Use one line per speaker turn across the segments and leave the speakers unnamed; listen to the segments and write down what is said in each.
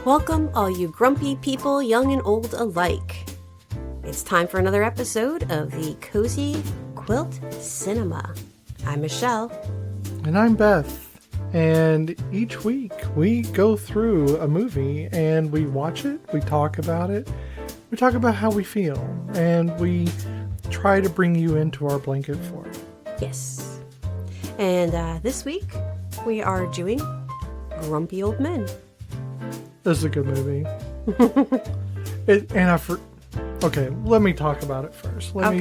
Welcome, all you grumpy people, young and old alike. It's time for another episode of the Cozy Quilt Cinema. I'm Michelle.
And I'm Beth. And each week we go through a movie and we watch it, we talk about it, we talk about how we feel, and we try to bring you into our blanket for it.
Yes. And this week we are doing Grumpy Old Men.
This is a good movie. Okay, let me talk about it first. Let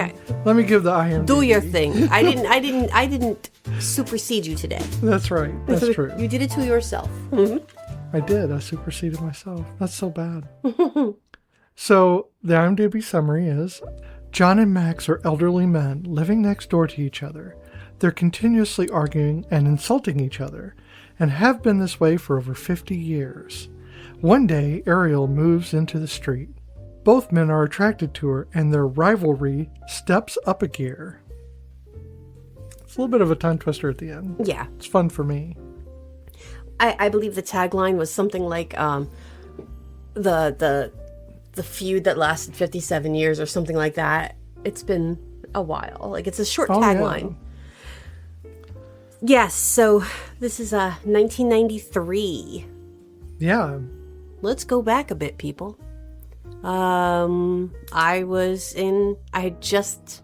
me give the IMDb.
Do your thing. I didn't supersede you today.
That's right. That's true.
You did it to yourself.
I did. I superseded myself. That's so bad. So the IMDb summary is: John and Max are elderly men living next door to each other. They're continuously arguing and insulting each other, and have been this way for over 50 years. One day, Ariel moves into the street. Both men are attracted to her, and their rivalry steps up a gear. It's a little bit of a tongue twister at the end.
Yeah.
It's fun for me.
I believe the tagline was something like the feud that lasted 57 years or something like that. It's been a while. Like, it's a short tagline. Yeah. Yes, so this is 1993.
Yeah.
Let's go back a bit, people. I had just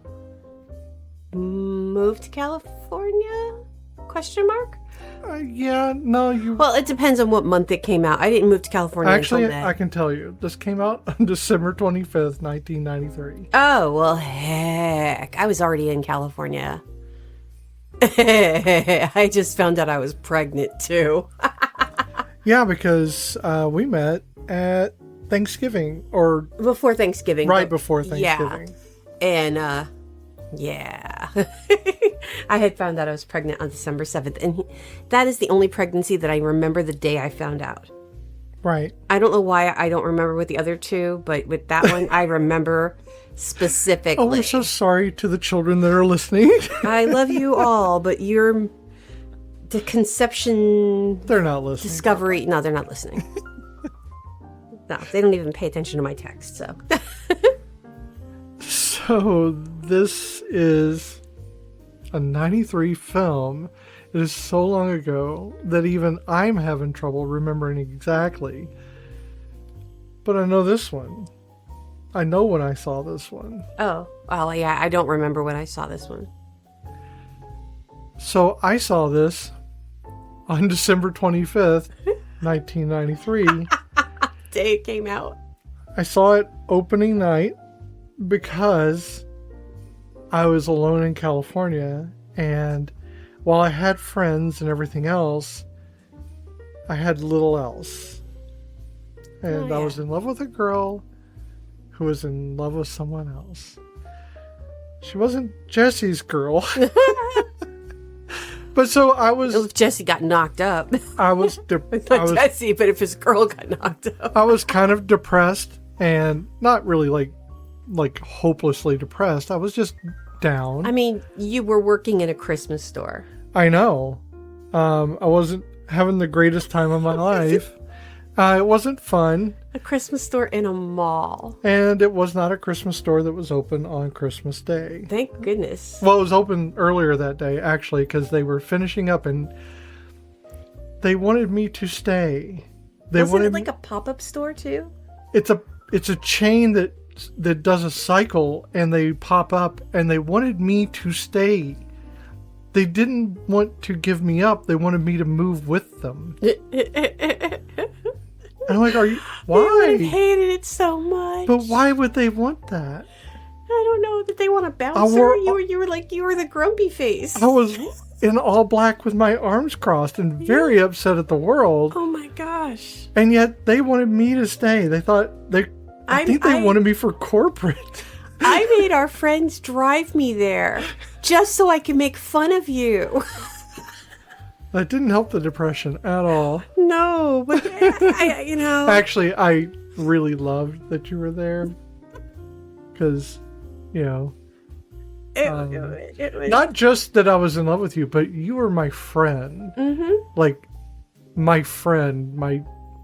moved to California? Question mark?
Well,
it depends on what month it came out. I didn't move to California
actually,
until then.
I can tell you. This came out on December 25th, 1993.
Oh, well, heck. I was already in California. I just found out I was pregnant, too.
Yeah, because we met at Thanksgiving, or
before Thanksgiving.
Right before Thanksgiving.
Yeah. And, yeah. I had found out I was pregnant on December 7th. And that is the only pregnancy that I remember the day I found out.
Right.
I don't know why I don't remember with the other two, but with that one, I remember specifically.
Oh, I'm so sorry to the children that are listening.
I love you all, but the conception...
They're not listening.
Discovery... No, they're not listening. No, they don't even pay attention to my text, so...
So, this is a 93 film. It is so long ago that even I'm having trouble remembering exactly. But I know this one. I know when I saw this one.
Oh, well, yeah, I don't remember when I saw this one.
So, I saw this on December 25th, 1993.
Day it came out.
I saw it opening night because I was alone in California, and while I had friends and everything else, I had little else. And I was in love with a girl who was in love with someone else. She wasn't Jesse's girl. But so I was...
If Jesse got knocked up.
I was...
Not Jesse, but if his girl got knocked up.
I was kind of depressed, and not really like hopelessly depressed. I was just down.
I mean, you were working in a Christmas store.
I know. I wasn't having the greatest time of my life. It wasn't fun.
A Christmas store in a mall.
And it was not a Christmas store that was open on Christmas Day.
Thank goodness.
Well, it was open earlier that day, actually, because they were finishing up and they wanted me to stay.
Wasn't it like a pop-up store, too?
It's a chain that does a cycle, and they pop up, and they wanted me to stay. They didn't want to give me up. They wanted me to move with them. And I'm like, why?
I would have hated it so much.
But why would they want that?
I don't know. Did they want a bouncer? You were the grumpy face.
I was in all black with my arms crossed and very upset at the world.
Oh my gosh.
And yet they wanted me to stay. They thought I think they wanted me for corporate.
I made our friends drive me there just so I could make fun of you.
That didn't help the depression at all.
No, but
Actually, I really loved that you were there. Because,
it was...
Not just that I was in love with you, but you were my friend.
Mm-hmm.
Like, my friend.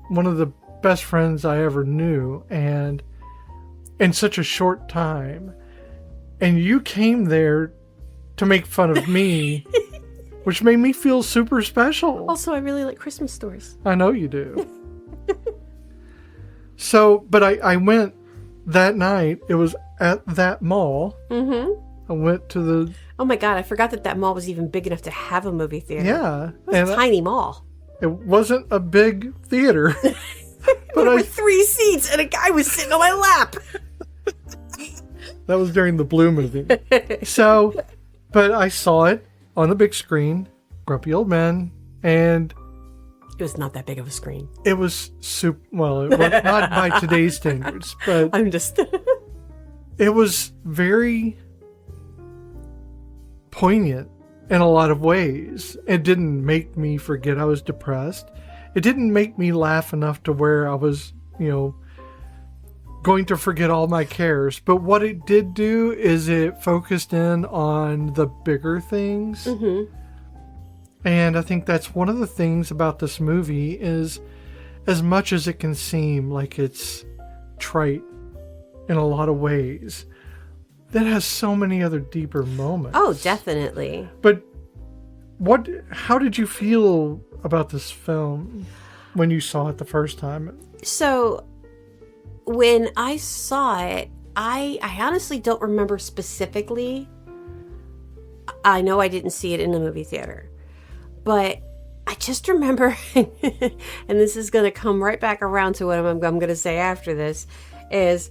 One of the best friends I ever knew, and in such a short time. And you came there to make fun of me, which made me feel super special.
Also, I really like Christmas stories.
I know you do. So, but I went that night. It was at that mall. Mm-hmm. I went to the...
Oh my God, I forgot that mall was even big enough to have a movie theater.
Yeah.
It was a tiny mall.
It wasn't a big theater.
But there were 3 seats and a guy was sitting on my lap.
That was during the Blue movie. So, but I saw it on the big screen, Grumpy Old Men, and...
It was not that big of a screen.
It was super... Well, it was not by today's standards, but...
I'm just...
It was very poignant in a lot of ways. It didn't make me forget I was depressed. It didn't make me laugh enough to where I was, going to forget all my cares. But what it did do is it focused in on the bigger things. Mm-hmm. And I think that's one of the things about this movie is, as much as it can seem like it's trite in a lot of ways, that has so many other deeper moments.
Oh, definitely.
But how did you feel about this film when you saw it the first time?
So, when I saw it, I honestly don't remember specifically. I know I didn't see it in the movie theater. But I just remember, and this is going to come right back around to what I'm going to say after this, is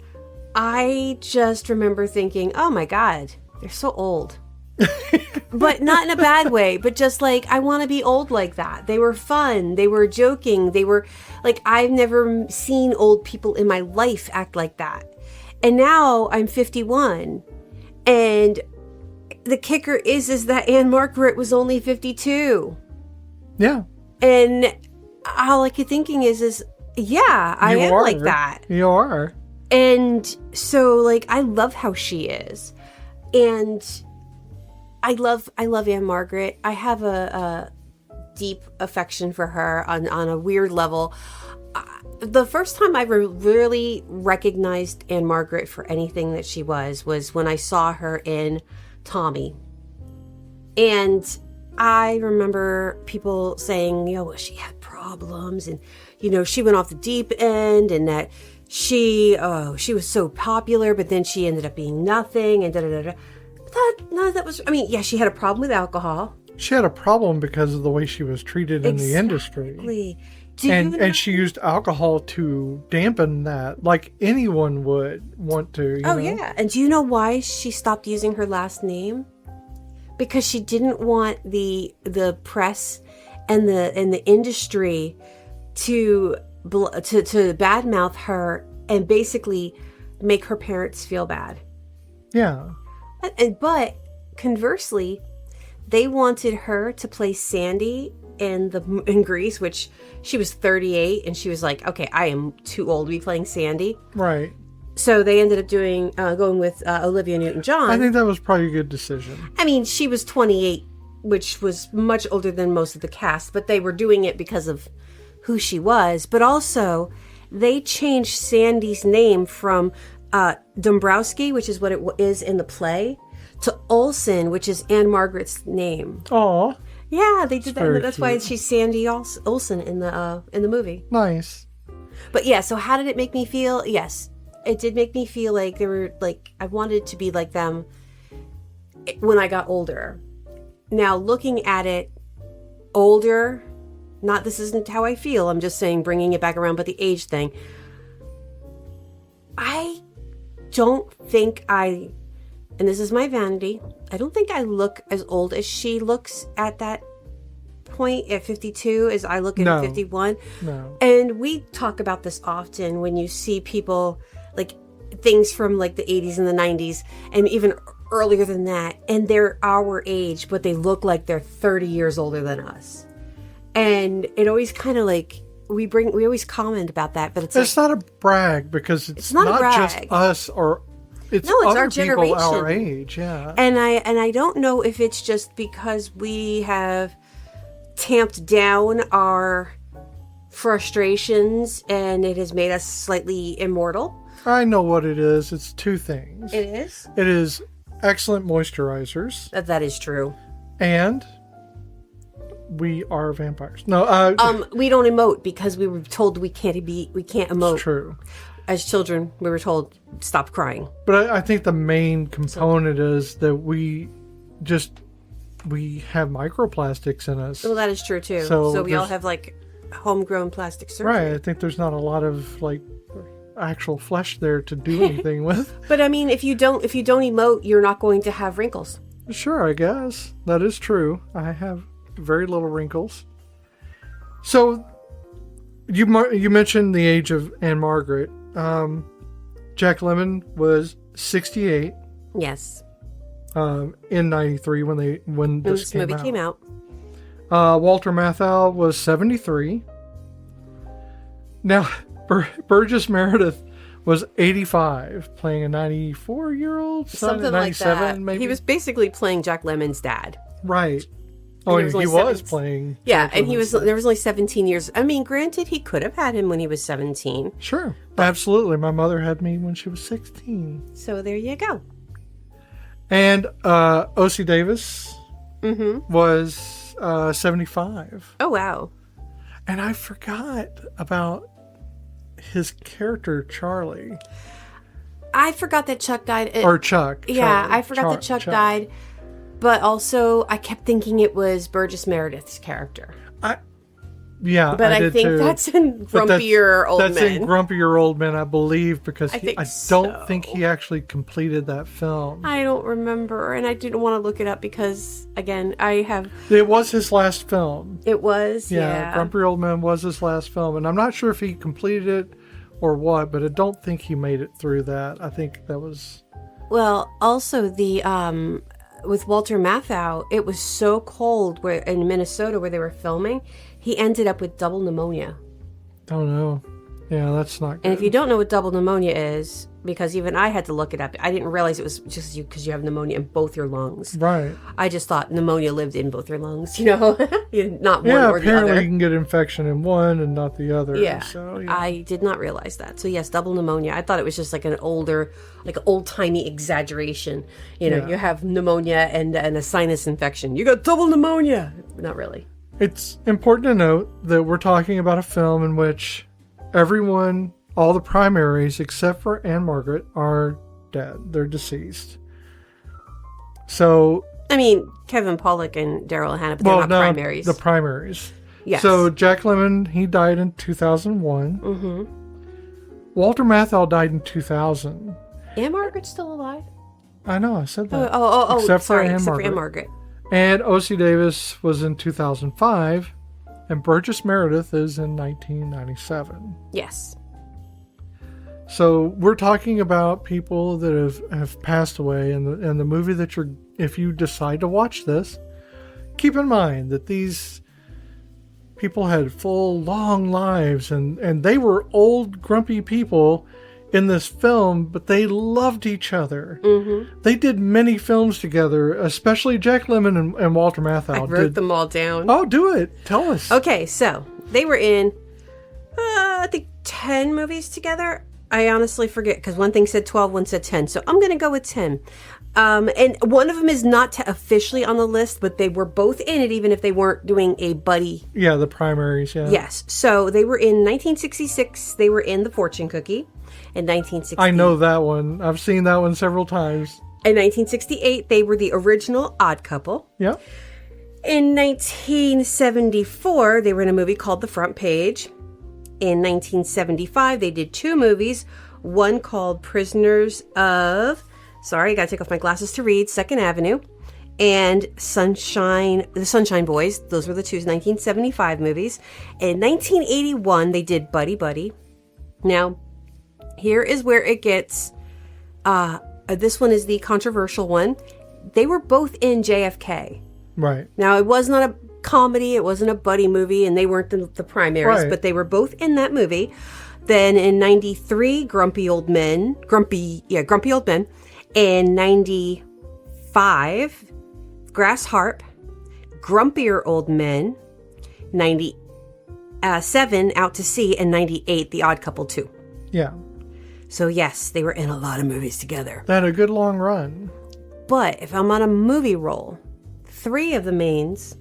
I just remember thinking, oh my God, they're so old. But not in a bad way, but just like, I want to be old like that. They were fun. They were joking. They were like, I've never seen old people in my life act like that. And now I'm 51. And the kicker is that Anne Margaret was only 52.
Yeah.
And all I keep thinking is yeah, I am like that.
You are.
And so, like, I love how she is. And I love Anne Margaret. I have a deep affection for her on a weird level. The first time I really recognized Anne Margaret for anything that she was when I saw her in Tommy. And I remember people saying, she had problems and, she went off the deep end and that she was so popular, but then she ended up being nothing and da-da-da-da. She had a problem with alcohol.
She had a problem because of the way she was treated in the industry. And she used alcohol to dampen that, like anyone would want to.
Yeah. And do you know why she stopped using her last name? Because she didn't want the press and the industry to badmouth her and basically make her parents feel bad.
Yeah.
But conversely, they wanted her to play Sandy in Grease, which she was 38, and she was like, "Okay, I am too old to be playing Sandy."
Right.
So they ended up going with Olivia Newton-John.
I think that was probably a good decision.
I mean, she was 28, which was much older than most of the cast, but they were doing it because of who she was. But also, they changed Sandy's name from Dombrowski, which is what it is in the play, to Olsen, which is Anne Margaret's name.
Aw.
Yeah, they did that. That's
cute.
why she's Sandy Olsen in the movie.
Nice.
But yeah, so how did it make me feel? Yes. It did make me feel like they were like, I wanted to be like them when I got older. Now, looking at it older, this isn't how I feel. I'm just saying, bringing it back around, but the age thing. I don't think and this is my vanity, I don't think I look as old as she looks at that point at 52 as I look at 51.
No.
And we talk about this often when you see people, like things from like the 80s and the 90s and even earlier than that, and they're our age, but they look like they're 30 years older than us. And it always kind of like, we always comment about that, but it's
not a brag, because it's not just us or it's other
our
people
generation.
our age. Yeah.
And I don't know if it's just because we have tamped down our frustrations, and it has made us slightly immortal.
I know what it is. It's two things.
It is?
It is excellent moisterizers.
That is true.
And we are vampires. No,
we don't emote because we were told we can't emote.
it's true.
As children, we were told, stop crying.
But I think the main component is that we have microplastics in us.
Well, that is true too. So we all have like homegrown plastic surgery.
Right. I think there's not a lot of like actual flesh there to do anything with.
But I mean, if you don't emote, you're not going to have wrinkles.
Sure, I guess. That is true. I have very little wrinkles. So you mentioned the age of Anne Margaret. Jack Lemmon was 68.
Yes.
In 93 when this
movie came out.
Walter Matthau was 73. Now, Burgess Meredith was 85, playing a 94-year-old son,
something
97
like that.
maybe.
He was basically playing Jack Lemmon's dad.
Right. Oh, and he was playing.
Yeah, and there was only 17 years. I mean, granted, he could have had him when he was 17.
Sure, absolutely. My mother had me when she was 16.
So there you go.
And O.C. Davis was 75.
Oh, wow.
And I forgot about his character, Charlie.
I forgot that Chuck died.
Or Chuck.
Yeah,
Charlie.
I forgot that Chuck died. But also, I kept thinking it was Burgess Meredith's character.
Yeah,
but I think that's in Grumpier Old Men.
That's in Grumpier Old Men, I believe, because I don't think he actually completed that film.
I don't remember, and I didn't want to look it up because, again,
It was his last film.
It was, yeah.
Grumpier Old Men was his last film, and I'm not sure if he completed it or what, but I don't think he made it through that. I think that was...
Well, also with Walter Matthau, it was so cold in Minnesota where they were filming, he ended up with double pneumonia.
Oh no. Yeah, that's not good.
And if you don't know what double pneumonia is, because even I had to look it up, I didn't realize it was just because you have pneumonia in both your lungs.
Right.
I just thought pneumonia lived in both your lungs, not one or the other.
Yeah, apparently you can get infection in one and not the other.
Yeah.
So, yeah.
I did not realize that. So yes, double pneumonia. I thought it was just like an old-timey exaggeration. You have pneumonia and a sinus infection. You got double pneumonia. Not really.
It's important to note that we're talking about a film in which everyone, all the primaries except for Anne Margaret, are dead. They're deceased. So...
I mean, Kevin Pollak and Daryl Hannah, but they're not primaries.
The primaries.
Yes.
So Jack Lemmon, he died in 2001. Mm-hmm. Walter Matthau died in 2000.
Anne Margaret's still alive?
I know, I said that.
Except for Anne Margaret.
And O.C. Davis was in 2005, and Burgess Meredith is in 1997.
Yes.
So we're talking about people that have passed away, and the movie that if you decide to watch this, keep in mind that these people had full, long lives, and they were old, grumpy people in this film, but they loved each other. Mm-hmm. They did many films together, especially Jack Lemmon and Walter Matthau.
I wrote them all down.
Oh, do it. Tell us.
Okay, so they were in, I think, 10 movies together. I honestly forget, because one thing said 12, one said 10. So I'm going to go with 10. And one of them is not officially on the list, but they were both in it, even if they weren't doing a buddy.
Yeah, the primaries, yeah.
Yes. So they were in 1966. They were in The Fortune Cookie. In 1960.
I know that one. I've seen that one several times.
In 1968, they were the original Odd Couple.
Yeah.
In 1974, they were in a movie called The Front Page. In 1975, they did two movies. One called Prisoners of... Sorry, I gotta take off my glasses to read. Second Avenue. And The Sunshine Boys. Those were the two 1975 movies. In 1981, they did Buddy Buddy. Now... Here is where it gets, this one is the controversial one. They were both in JFK.
Right.
Now, it was not a comedy. It wasn't a buddy movie, and they weren't the primaries,
right.
But they were both in that movie. Then in 93, Grumpy Old Men. In 95, Grass Harp. Grumpier Old Men. 7, Out to Sea, and 98, The Odd Couple 2.
Yeah.
So yes, they were in a lot of movies together.
They had a good long run.
But if I'm on a movie roll, 3 of the mains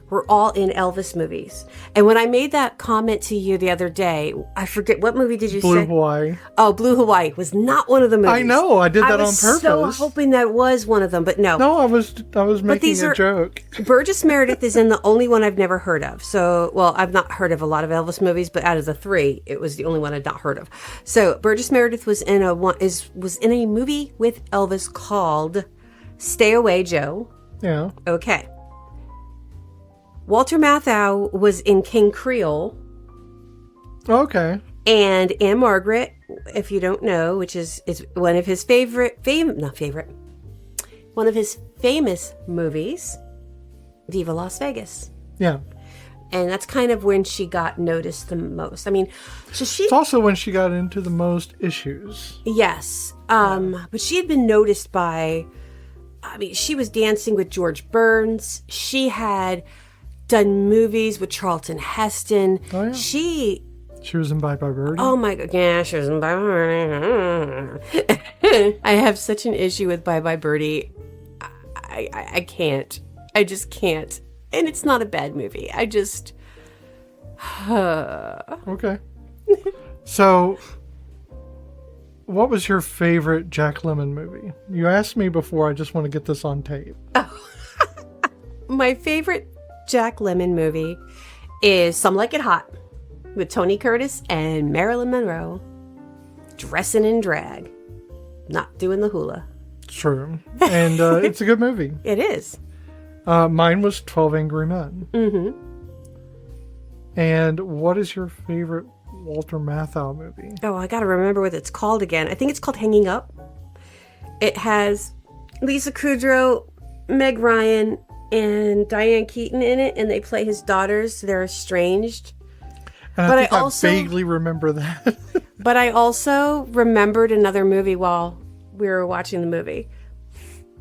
were all in Elvis movies. And when I made that comment to you the other day, I forget, what movie did you say?
Blue Hawaii.
Oh, Blue Hawaii was not one of the movies.
I know, I did that on purpose.
I was so hoping that was one of them, but no.
No, I was making a joke.
Burgess Meredith is in the only one I've never heard of. So, well, I've not heard of a lot of Elvis movies, but out of the 3, it was the only one I'd not heard of. So Burgess Meredith was in a movie with Elvis called Stay Away, Joe.
Yeah.
Okay. Walter Matthau was in King Creole.
Okay.
And Anne Margaret, if you don't know, which is one of his one of his famous movies, Viva Las Vegas.
Yeah.
And that's kind of when she got noticed the most. I mean, so she...
It's also when she got into the most issues.
Yes. But she had been noticed by... I mean, she was dancing with George Burns. She had done movies with Charlton Heston.
Oh, yeah. She was in Bye Bye Birdie.
Oh my God, yeah, she was in Bye Bye Birdie. I have such an issue with Bye Bye Birdie. I can't. I just can't. And it's not a bad movie. I just...
Okay. So, what was your favorite Jack Lemmon movie? You asked me before. I just want to get this on tape.
Oh. My favorite Jack Lemmon movie is Some Like It Hot with Tony Curtis and Marilyn Monroe dressing in drag, not doing the hula.
True. And it's a good movie.
It is.
Mine was 12 Angry Men.
Mm-hmm.
And what is your favorite Walter Matthau movie?
Oh, I got to remember what it's called again. I think it's called Hanging Up. It has Lisa Kudrow, Meg Ryan, and Diane Keaton in it, and they play his daughters. They're estranged.
And I think I vaguely remember that.
But I also remembered another movie while we were watching the movie.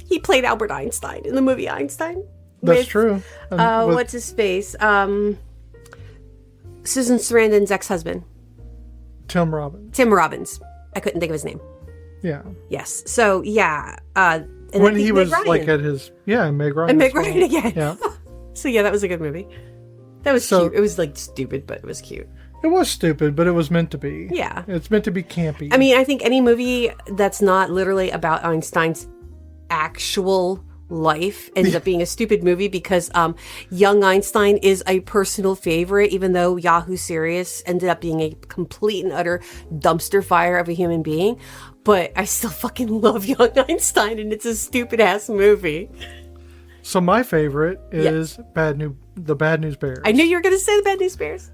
He played Albert Einstein in the movie Einstein.
That's true.
What's his face? Susan Sarandon's ex-husband.
Tim Robbins.
Tim Robbins. I couldn't think of his name.
Yeah.
Yes. So, yeah. And
when he was like at his... Yeah, Meg Ryan.
And Meg Ryan again.
Yeah.
So, yeah, that was a good movie. That was cute. It was like stupid, but it was cute.
It was stupid, but it was meant to be.
Yeah.
It's meant to be campy.
I mean, I think any movie that's not literally about Einstein's actual life ends up being a stupid movie because Young Einstein is a personal favorite, even though Yahoo Serious ended up being a complete and utter dumpster fire of a human being. But I still fucking love Young Einstein, and it's a stupid ass movie.
So my favorite is The Bad News Bears. I
knew you were going to say The Bad News Bears.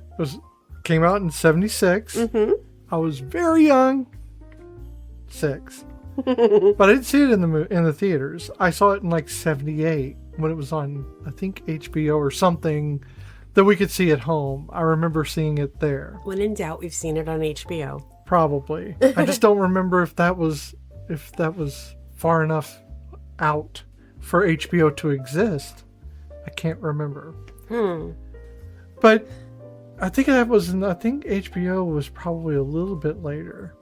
Came out in 1976. Mm-hmm. I was very young, 6. But I didn't see it in the theaters. I saw it in like 1978 when it was on, I think, HBO or something that we could see at home. I remember seeing it there.
When in doubt, we've seen it on HBO.
Probably. I just don't remember if that was far enough out for HBO to exist. I can't remember. But I think HBO was probably a little bit later.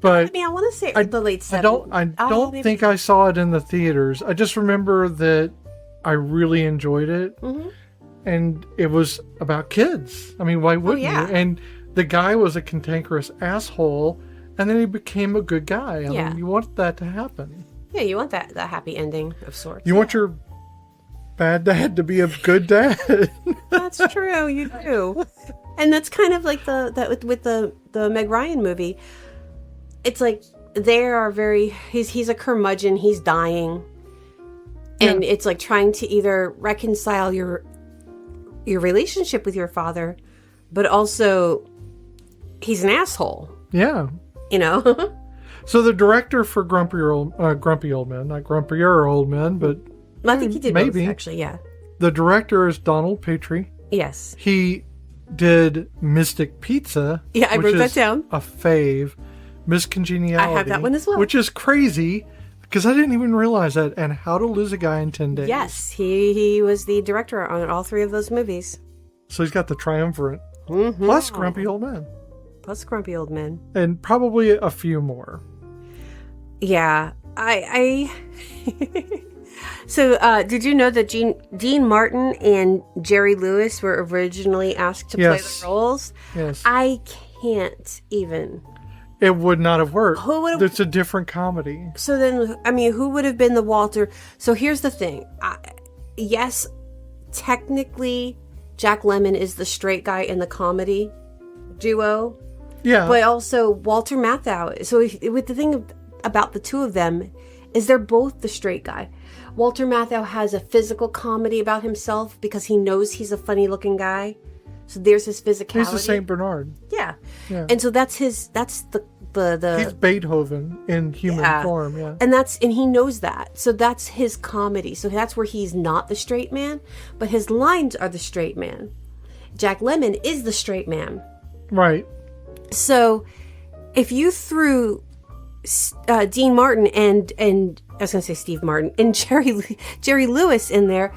But
I mean, I want to say the late 70s.
I don't think I saw it in the theaters. I just remember that I really enjoyed it. Mm-hmm. And it was about kids. I mean, why wouldn't you? And the guy was a cantankerous asshole, and then he became a good guy. I mean, you want that to happen. Yeah,
you want that happy ending of sorts.
You want your bad dad to be a good dad.
That's true, you do. And that's kind of like with the Meg Ryan movie. It's like he's a curmudgeon, he's dying. And it's like trying to either reconcile your relationship with your father, but also he's an asshole.
Yeah.
You know?
So the director for Grumpy Old Men, not Grumpier Old Men, but
I think he did both, actually, yeah.
The director is Donald Petrie.
Yes.
He did Mystic Pizza.
Yeah, I wrote that down.
A fave. Miss Congeniality.
I have that one as well.
Which is crazy, because I didn't even realize that. And How to Lose a Guy in 10 Days.
Yes, he was the director on all 3 of those movies.
So he's got the triumvirate Plus grumpy old men.
Plus grumpy old men.
And probably a few more.
Yeah. So, did you know that Dean Martin and Jerry Lewis were originally asked to play the roles?
Yes.
I can't even.
It would not have worked.
It's
a different comedy.
So then, I mean, who would have been the Walter? So here's the thing. Yes, technically, Jack Lemmon is the straight guy in the comedy duo.
Yeah.
But also Walter Matthau. So with the thing about the two of them is they're both the straight guy. Walter Matthau has a physical comedy about himself because he knows he's a funny looking guy. So there's his physicality.
He's the Saint Bernard.
Yeah. And so that's the
He's Beethoven in human form, yeah.
And he knows that. So that's his comedy. So that's where he's not the straight man, but his lines are the straight man. Jack Lemmon is the straight man.
Right.
So if you threw Dean Martin and I was going to say Steve Martin and Jerry Lewis in there,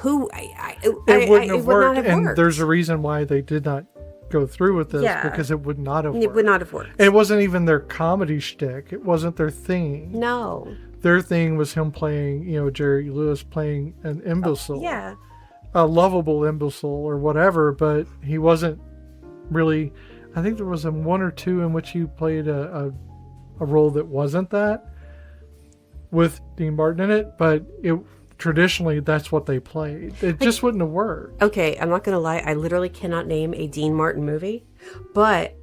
it
wouldn't have worked.
Not have
and
worked.
There's a reason why they did not go through with this, because it would not have worked.
It would not have worked.
And it wasn't even their comedy shtick. It wasn't their thing.
No.
Their thing was him playing, Jerry Lewis playing an imbecile.
Yeah.
A lovable imbecile or whatever, but he wasn't really. I think there was one or two in which he played a role that wasn't that with Dean Martin in it, but traditionally that's what they played. It just wouldn't have worked.
Okay, I'm not going to lie. I literally cannot name a Dean Martin movie, but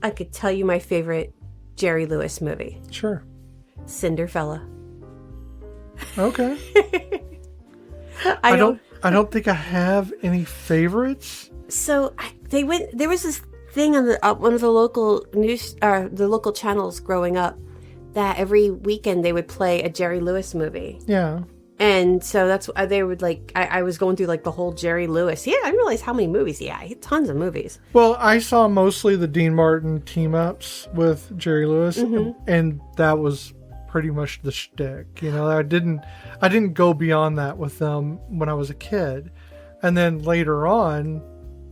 I could tell you my favorite Jerry Lewis movie.
Sure.
Cinderfella.
Okay. I don't think I have any favorites.
So there was this thing on one of the local news, the local channels growing up, that every weekend they would play a Jerry Lewis movie.
Yeah.
And so that's they would like. I was going through like the whole Jerry Lewis. Yeah, I realized how many movies. Yeah, tons of movies.
Well, I saw mostly the Dean Martin team ups with Jerry Lewis, and that was pretty much the shtick. I didn't go beyond that with them when I was a kid, and then later on,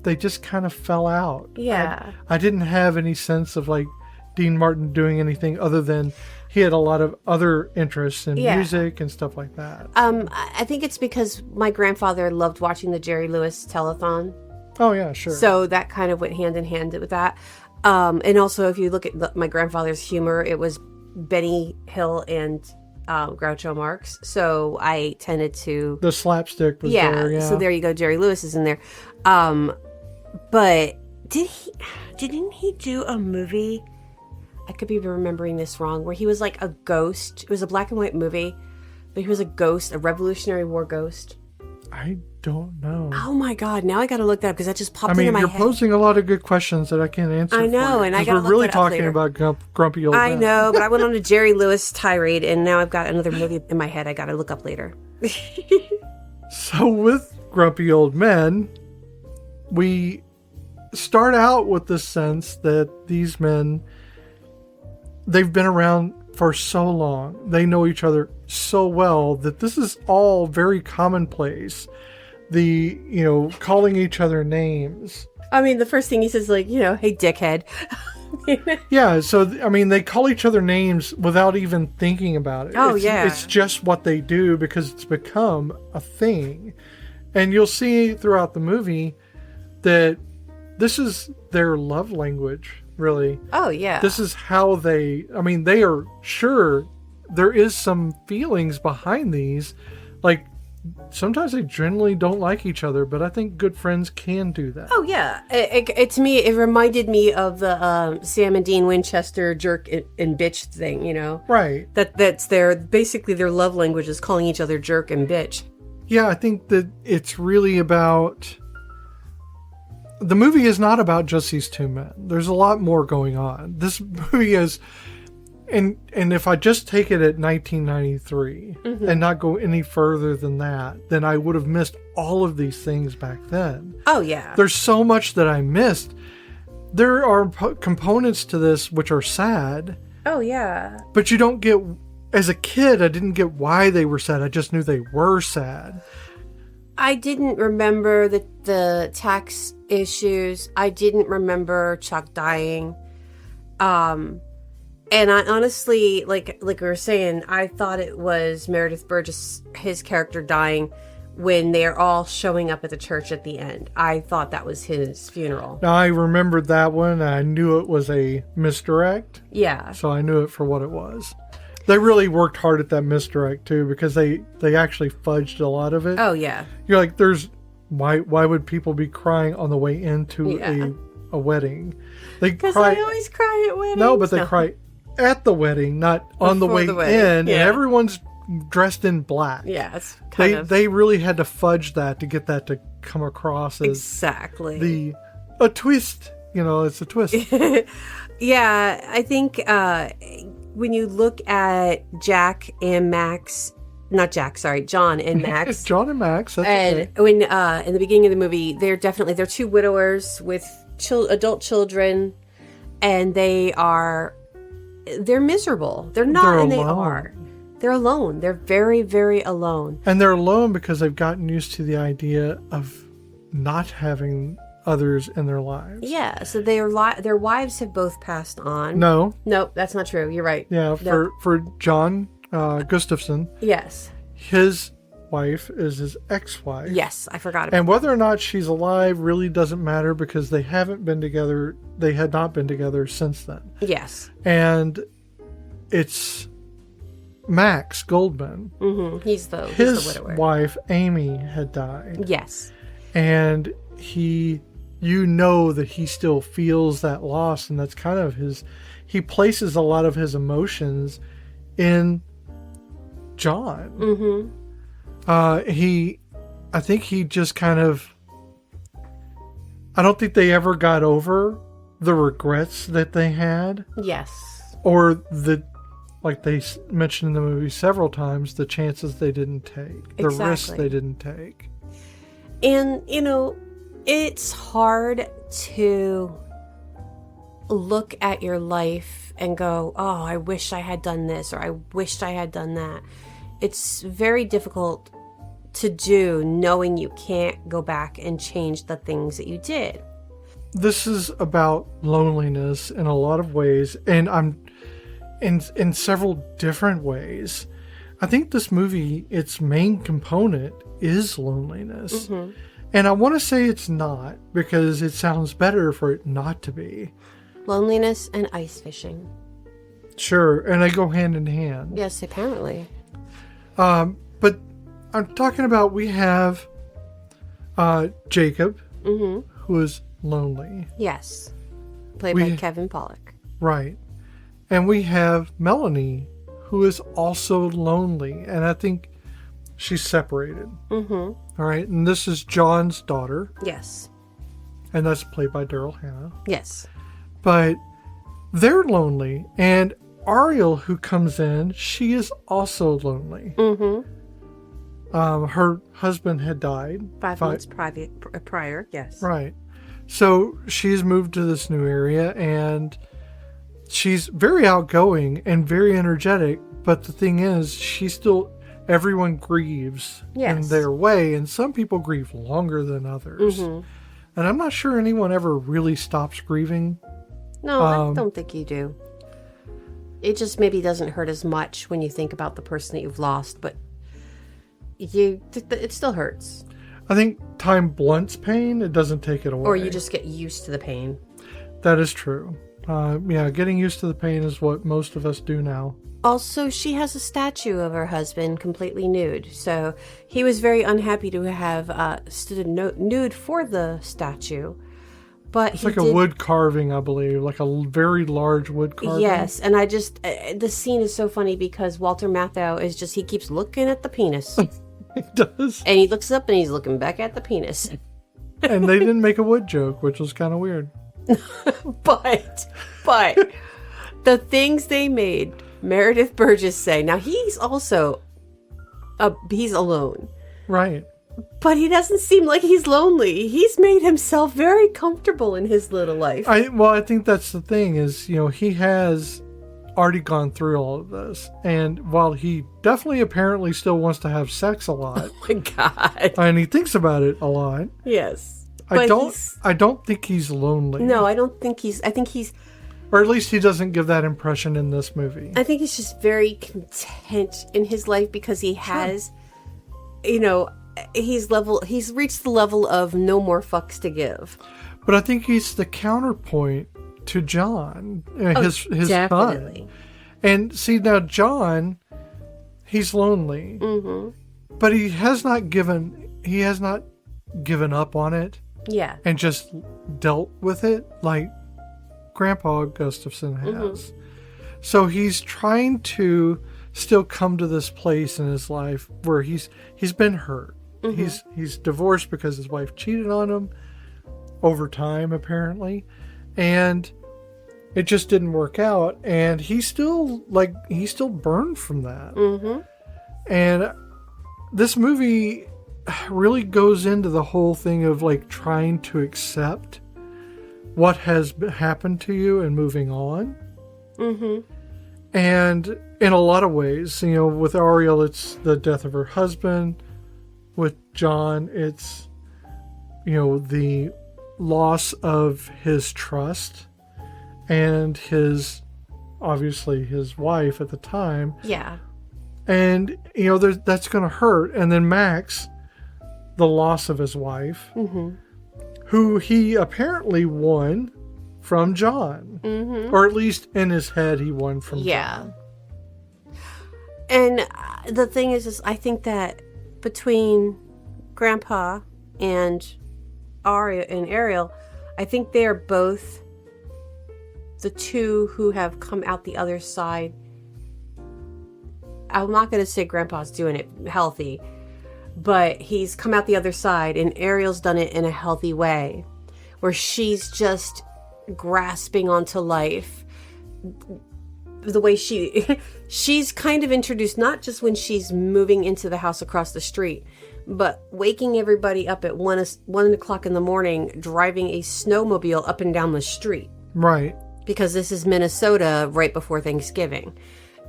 they just kind of fell out.
Yeah,
I didn't have any sense of like Dean Martin doing anything other than he had a lot of other interests in music and stuff like that.
I think it's because my grandfather loved watching the Jerry Lewis telethon.
Oh yeah, sure.
So that kind of went hand in hand with that. And also, if you look at my grandfather's humor, it was Benny Hill and Groucho Marx. So I tended to
the slapstick was there. Yeah.
So there you go. Jerry Lewis is in there. But didn't he do a movie? I could be remembering this wrong, where he was like a ghost. It was a black and white movie, but he was a ghost, a Revolutionary War ghost.
I don't know.
Oh my God! Now I got to look that up because that just popped into my head.
You're posing a lot of good questions that I can't answer.
I know, and I got to look
we're really
that up
talking
later.
about grumpy old men.
I know, but I went on a Jerry Lewis tirade, and now I've got another movie in my head I got to look up later.
So with grumpy old men, we start out with the sense that these men, they've been around for so long. They know each other so well that this is all very commonplace. The, calling each other names.
I mean, the first thing he says is like, hey, dickhead.
Yeah, so, they call each other names without even thinking about it.
Oh, yeah.
It's just what they do because it's become a thing. And you'll see throughout the movie that this is their love language. Really.
Oh, yeah.
This is how they are sure there is some feelings behind these. Like, sometimes they generally don't like each other, but I think good friends can do that.
Oh, yeah. To me, it reminded me of the Sam and Dean Winchester jerk and bitch thing,
Right.
That's basically their love language is calling each other jerk and bitch.
Yeah, I think that it's really about... The movie is not about just these two men. There's a lot more going on. This movie is, and if I just take it at 1993 and not go any further than that, then I would have missed all of these things back then.
Oh, yeah.
There's so much that I missed. There are components to this which are sad.
Oh, yeah.
But you don't get, as a kid, I didn't get why they were sad. I just knew they were sad.
I didn't remember the tax issues. I didn't remember Chuck dying. And I honestly, like we were saying, I thought it was Meredith Burgess, his character, dying when they're all showing up at the church at the end. I thought that was his funeral.
Now, I remembered that one. I knew it was a misdirect.
Yeah.
So I knew it for what it was. They really worked hard at that misdirect, too, because they actually fudged a lot of it.
Oh, yeah.
You're like, why would people be crying on the way into a wedding?
Because I always cry at weddings.
No, but they cry at the wedding, not on the way in. Yeah. And everyone's dressed in black.
Yeah, it's
They really had to fudge that to get that to come across as
exactly
a twist. It's a twist.
Yeah, I think when you look at John and Max.
John and Max. That's
and
okay.
when in the beginning of the movie, they're two widowers with adult children, and they're miserable. They're alone. They're alone. They're very, very alone.
And they're alone because they've gotten used to the idea of not having others in their lives.
Yeah, so their wives have both passed on.
No,
that's not true. You're right.
Yeah, for John Gustafson.
Yes.
His wife is his ex-wife.
Yes, I forgot about
And whether or not she's alive really doesn't matter because they haven't been together. They had not been together since then.
Yes.
And it's Max Goldman.
Mm-hmm. He's the widower.
His wife, Amy, had died.
Yes.
And that he still feels that loss, and that's kind of he places a lot of his emotions in John.
Mm-hmm.
I think he just kind of, I don't think they ever got over the regrets that they had.
Yes.
Or like they mentioned in the movie several times, the chances they didn't take, the risks they didn't take.
And, it's hard to look at your life and go, oh, I wish I had done this, or I wished I had done that. It's very difficult to do knowing you can't go back and change the things that you did.
This is about loneliness in a lot of ways, and I'm in several different ways. I think this movie, its main component is loneliness. Mm-hmm. And I want to say it's not, because it sounds better for it not to be.
Loneliness and ice fishing.
Sure, and they go hand in hand.
Yes, apparently.
But I'm talking about, we have Jacob,
mm-hmm.
who is lonely.
Yes. Played by Kevin Pollak.
Right. And we have Melanie, who is also lonely. And I think she's separated.
Mm-hmm.
All right. And this is John's daughter.
Yes.
And that's played by Daryl Hannah.
Yes.
But they're lonely. And Ariel, who comes in, she is also lonely.
Mm-hmm.
Her husband had died.
5 months prior, yes.
Right. So she's moved to this new area, and she's very outgoing and very energetic. But the thing is, everyone grieves in their way, and some people grieve longer than others.
Mm-hmm.
And I'm not sure anyone ever really stops grieving.
No, I don't think you do. It just maybe doesn't hurt as much when you think about the person that you've lost, but it still hurts.
I think time blunts pain. It doesn't take it away.
Or you just get used to the pain.
That is true. Getting used to the pain is what most of us do now.
Also, she has a statue of her husband completely nude. So he was very unhappy to have stood nude for the statue. But
it's like a wood carving, I believe, like a very large wood carving.
Yes, and the scene is so funny because Walter Matthau he keeps looking at the penis.
He does.
And he looks up and he's looking back at the penis.
And they didn't make a wood joke, which was kind of weird.
But the things they made Meredith Burgess say. Now he's also he's alone.
Right.
But he doesn't seem like he's lonely. He's made himself very comfortable in his little life.
I think that's the thing is, he has already gone through all of this. And while he definitely apparently still wants to have sex a lot.
Oh my God.
And he thinks about it a lot.
Yes.
I don't think he's lonely.
No, I don't think I think he's...
Or at least he doesn't give that impression in this movie.
I think he's just very content in his life because he has, you know, he's reached the level of no more fucks to give.
But I think he's the counterpoint to John, his
definitely.
son. And see, now John, he's lonely, but he has not given up on it.
Yeah.
And just dealt with it like Grandpa Gustafson has. So he's trying to still come to this place in his life where he's been hurt. He's divorced because his wife cheated on him over time, apparently, and it just didn't work out. And he's still burned from that. And this movie really goes into the whole thing of like trying to accept what has happened to you and moving on. And in a lot of ways, you know, with Ariel, it's the death of her husband. With John, it's, you know, the loss of his trust and obviously his wife at the time.
Yeah.
And, you know, that's going to hurt. And then Max, the loss of his wife, who he apparently won from John. Or at least in his head, he won from John.
And the thing is I think that between Grandpa and Ariel, I think they are both the two who have come out the other side. I'm not going to say Grandpa's doing it healthy, but he's come out the other side, and Ariel's done it in a healthy way, where she's just grasping onto life. The way she's kind of introduced, not just when she's moving into the house across the street, but waking everybody up at 1 o'clock in the morning, driving a snowmobile up and down the street.
Right.
Because this is Minnesota right before Thanksgiving,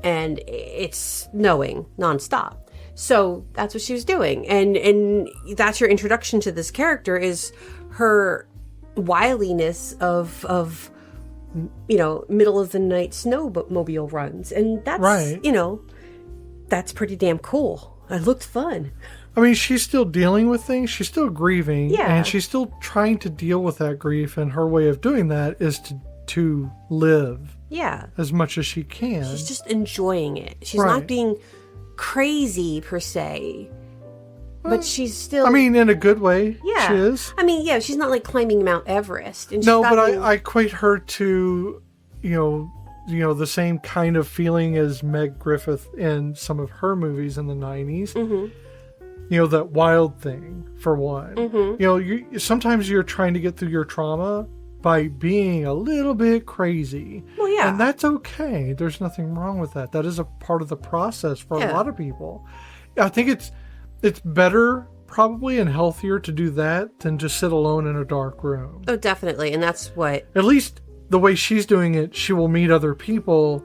and it's snowing nonstop. So that's what she was doing. And that's your introduction to this character, is her wiliness of you know, middle of the night snowmobile runs. And that's, right. You know, that's pretty damn cool. It looked fun.
I mean, she's still dealing with things. She's still grieving.
Yeah.
And she's still trying to deal with that grief. And her way of doing that is to live.
Yeah.
As much as she can.
She's just enjoying it. She's
right.
not being crazy per se. But she's still...
I mean, in a good way,
yeah.
She is.
I mean, yeah, she's not like climbing Mount Everest. And
no, but I equate her to, you know, the same kind of feeling as Meg Griffith in some of her movies in the 90s. You know, that wild thing, for one. You know, sometimes you're trying to get through your trauma by being a little bit crazy.
Well, yeah.
And that's okay. There's nothing wrong with that. That is a part of the process for a lot of people. I think it's better probably and healthier to do that than just sit alone in a dark room.
Oh, definitely. And that's what...
At least the way she's doing it, she will meet other people.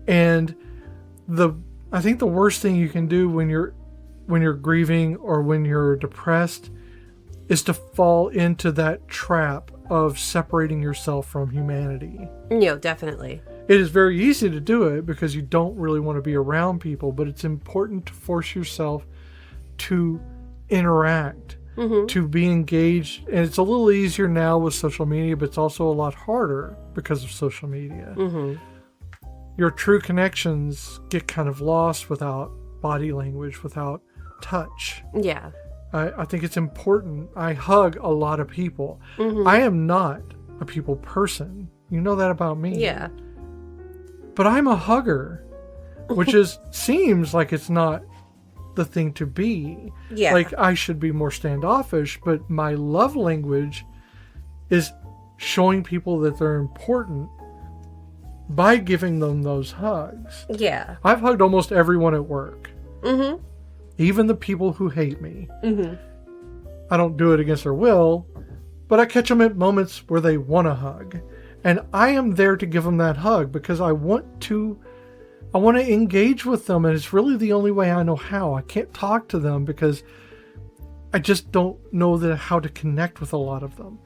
And I think the worst thing you can do when you're grieving or when you're depressed is to fall into that trap of separating yourself from humanity.
No, definitely.
It is very easy to do it because you don't really want to be around people, but it's important to force yourself to interact, to be engaged. And it's a little easier now with social media, but it's also a lot harder because of social media. Your true connections get kind of lost without body language, without touch.
Yeah.
I think it's important. I hug a lot of people. I am not a people person. You know that about me.
Yeah.
But I'm a hugger, which seems like it's not the thing to be.
Yeah.
Like I should be more standoffish, but my love language is showing people that they're important by giving them those hugs.
Yeah.
I've hugged almost everyone at work. Even the people who hate me. I don't do it against their will, but I catch them at moments where they want a hug. And I am there to give them that hug because I want to engage with them. And it's really the only way I know how. I can't talk to them because I just don't know how to connect with a lot of them.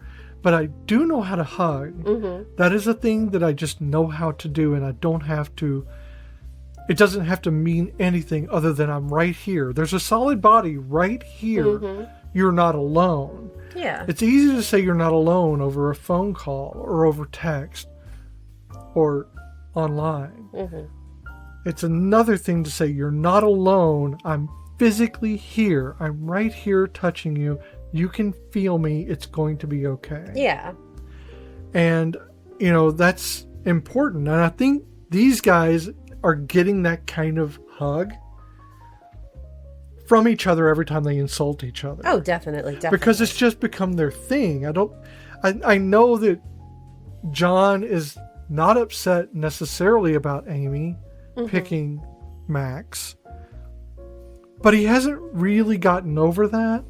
But I do know how to hug. Mm-hmm. That is a thing that I just know how to do. And I don't have to, it doesn't have to mean anything other than I'm right here. There's a solid body right here. Mm-hmm. You're not alone.
Yeah.
It's easy to say you're not alone over a phone call or over text or online. Mm-hmm. It's another thing to say you're not alone. I'm physically here. I'm right here touching you. You can feel me. It's going to be okay.
Yeah.
And, that's important. And I think these guys are getting that kind of hug from each other every time they insult each other.
Oh, definitely.
Because it's just become their thing. I know that John is not upset necessarily about Amy picking Max, but he hasn't really gotten over that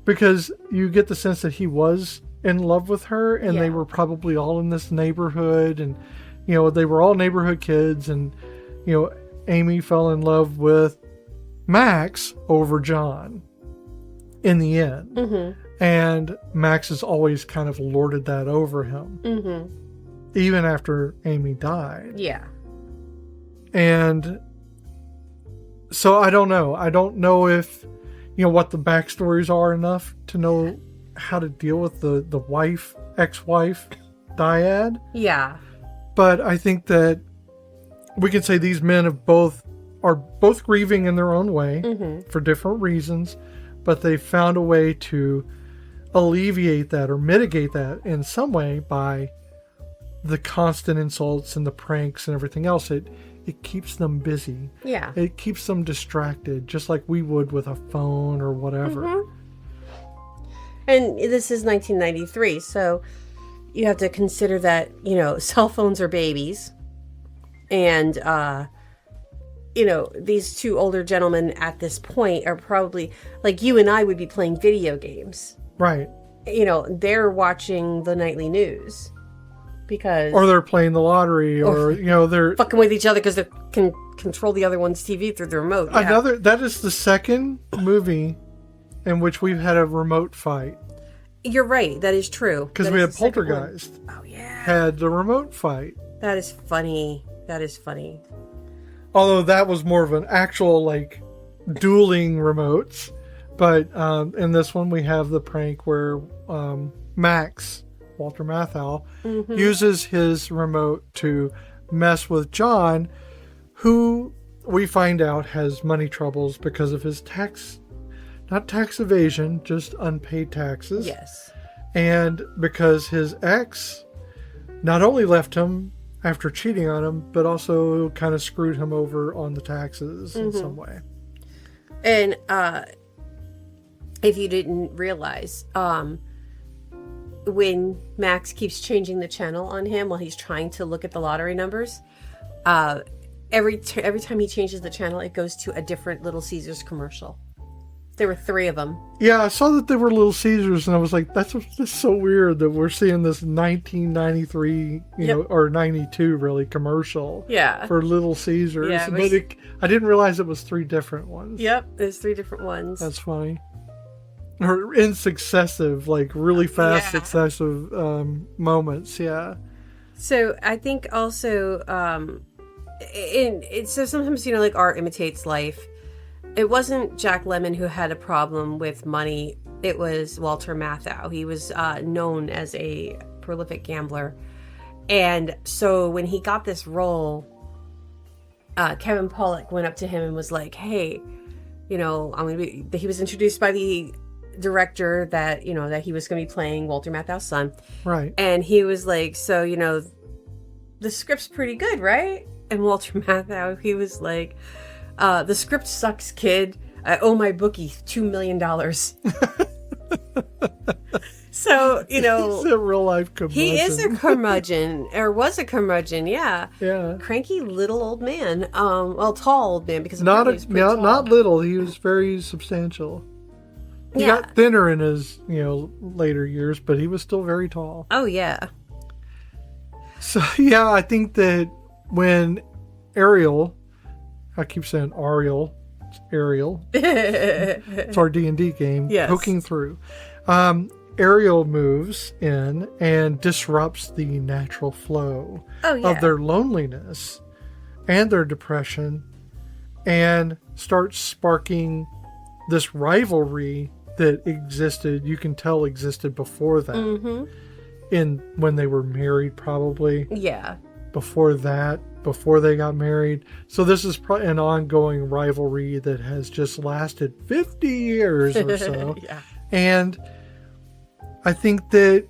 because you get the sense that he was in love with her and they were probably all in this neighborhood and, they were all neighborhood kids and, Amy fell in love with Max over John in the end. Mm-hmm. And Max has always kind of lorded that over him. Even after Amy died.
Yeah.
And so I don't know. I don't know if, what the backstories are enough to know how to deal with the ex-wife dyad.
Yeah.
But I think that we can say these men are both grieving in their own way for different reasons, but they found a way to alleviate that or mitigate that in some way by the constant insults and the pranks and everything else. It keeps them busy.
Yeah.
It keeps them distracted, just like we would with a phone or whatever. Mm-hmm.
And this is 1993, so you have to consider that, cell phones are babies. And, these two older gentlemen at this point are probably, like you and I would be playing video games.
Right.
They're watching the nightly news.
Or they're playing the lottery, or they're
fucking with each other because they can control the other one's TV through the remote. Yeah.
That is the second movie in which we've had a remote fight.
You're right. That is true.
Because we had Poltergeist.
Oh yeah.
Had the remote fight.
That is funny.
Although that was more of an actual dueling remotes, but in this one we have the prank where Max. Walter Matthau, uses his remote to mess with John, who we find out has money troubles because of his not tax evasion, just unpaid taxes.
Yes.
And because his ex not only left him after cheating on him, but also kind of screwed him over on the taxes in some way.
And if you didn't realize, when Max keeps changing the channel on him while he's trying to look at the lottery numbers, every time he changes the channel, it goes to a different Little Caesars commercial. There were 3 of them.
Yeah, I saw that they were Little Caesars, and I was like, that's so weird that we're seeing this 1993, or 92 really, commercial for Little Caesars. Yeah, but I didn't realize it was 3 different ones.
Yep, there's 3 different ones.
That's funny. Or in successive, really fast successive moments, yeah.
So I think also, so sometimes, art imitates life. It wasn't Jack Lemmon who had a problem with money. It was Walter Matthau. He was known as a prolific gambler. And so when he got this role, Kevin Pollak went up to him and was like, hey, he was introduced by the director that that he was going to be playing Walter Matthau's son,
right? And
he was like, so the script's pretty good, right? And Walter Matthau, he was like, the script sucks, kid. I owe my bookie $2 million. So he's
a real life curmudgeon.
He is a curmudgeon, or was a curmudgeon, yeah.
Yeah.
Cranky little old man. Tall old man because
not little. He was very substantial. He got thinner in his, later years, but he was still very tall.
Oh, yeah.
So, yeah, I think that when Ariel, I keep saying Ariel, it's Ariel. It's our D&D game,
yes.
Poking Through. Ariel moves in and disrupts the natural flow of their loneliness and their depression and starts sparking this rivalry that existed, you can tell existed before that.
Mm-hmm.
When they were married, probably.
Yeah.
Before they got married. So this is probably an ongoing rivalry that has just lasted 50 years or so.
Yeah.
And I think that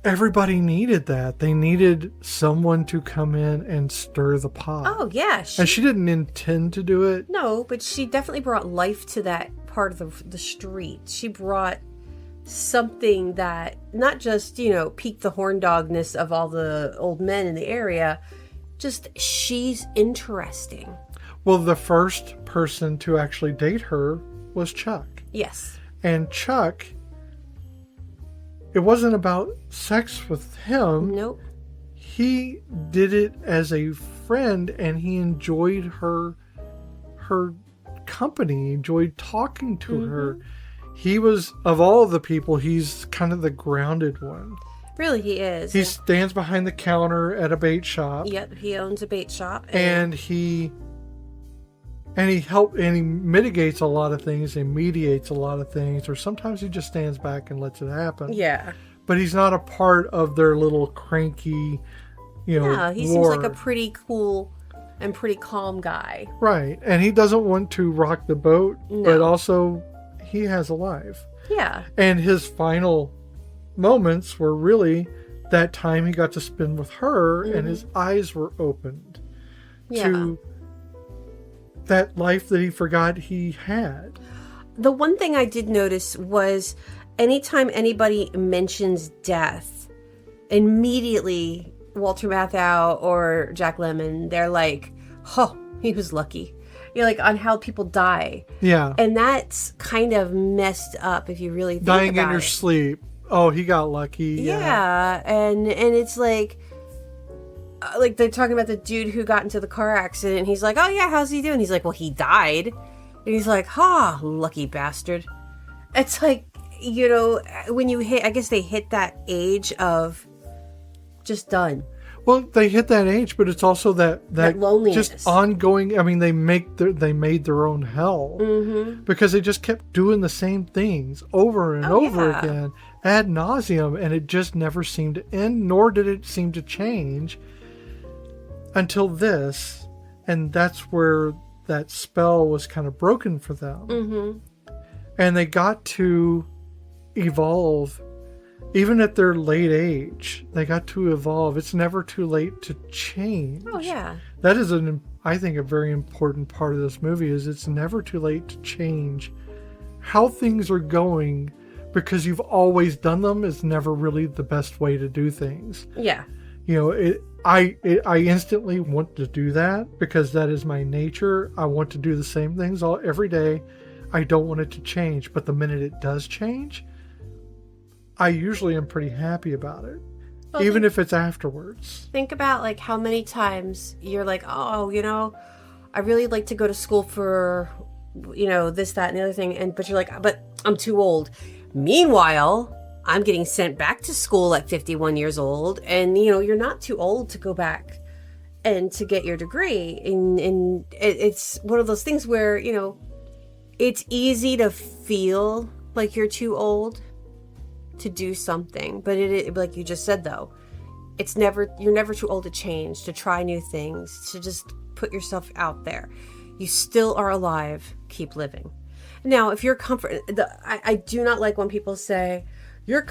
everybody needed that. They needed someone to come in and stir the pot.
Oh, yeah.
And she didn't intend to do it.
No, but she definitely brought life to that part of the street. She brought something that not just, piqued the horn dogness of all the old men in the area, just she's interesting.
Well, the first person to actually date her was Chuck.
Yes.
And Chuck, it wasn't about sex with him.
Nope.
He did it as a friend, and he enjoyed her company, enjoyed talking to her. He was, of all the people, he's kind of the grounded one.
Really, he is.
He stands behind the counter at a bait shop.
Yep, he owns a bait shop.
And he mitigates a lot of things and mediates a lot of things, or sometimes he just stands back and lets it happen.
Yeah.
But he's not a part of their little cranky,
Yeah, he
war.
seems like a pretty cool and pretty calm guy.
Right. And he doesn't want to rock the boat,
No.
but also he has a life.
Yeah.
And his final moments were really that time he got to spend with her, and his eyes were opened to that life that he forgot he had.
The one thing I did notice was anytime anybody mentions death, immediately Walter Matthau or Jack Lemmon, they're like, oh, he was lucky. Like on how people die.
Yeah.
And that's kind of messed up if you really think
Dying
about
in your
it.
sleep. Oh, he got lucky.
Yeah. And it's like they're talking about the dude who got into the car accident. And he's like, oh yeah, how's he doing? He's like, well, he died. And he's like, lucky bastard. It's like, when you hit, I guess they hit that age of just done.
Well, they hit that age, but it's also that
loneliness.
Just ongoing. I mean, they made their own hell because they just kept doing the same things over and over again, ad nauseum, and it just never seemed to end, nor did it seem to change until this, and that's where that spell was kind of broken for them, and they got to evolve. Even at their late age, they got to evolve. It's never too late to change.
Oh, yeah.
That is, I think, a very important part of this movie is it's never too late to change. How things are going, because you've always done them, is never really the best way to do things.
Yeah.
I instantly want to do that because that is my nature. I want to do the same things every day. I don't want it to change. But the minute it does change, I usually am pretty happy about it, even if it's afterwards.
Think about like how many times you're like, oh, I really like to go to school for, this, that, and the other thing. But you're like, but I'm too old. Meanwhile, I'm getting sent back to school at 51 years old. And, you're not too old to go back and to get your degree. And it's one of those things where, it's easy to feel like you're too old to do something, but it like you just said though, you're never too old to change, to try new things, to just put yourself out there. You still are alive. Keep living. Now, if you're I do not like when people say your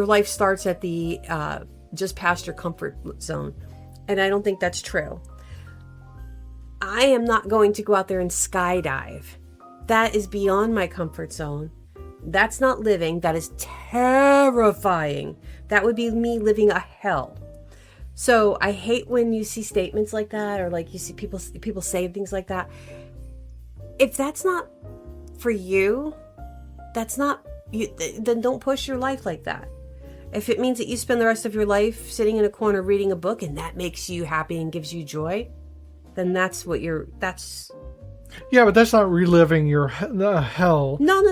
life starts at the just past your comfort zone, and I don't think that's true. I am not going to go out there and skydive. That is beyond my comfort zone. That's not living. That is terrifying. That would be me living a hell. So I hate when you see statements like that, or like you see people say things like that. If that's not for you, that's not you. Then don't push your life like that. If it means that you spend the rest of your life sitting in a corner reading a book and that makes you happy and gives you joy, then that's
Yeah, but that's not reliving your hell.
No.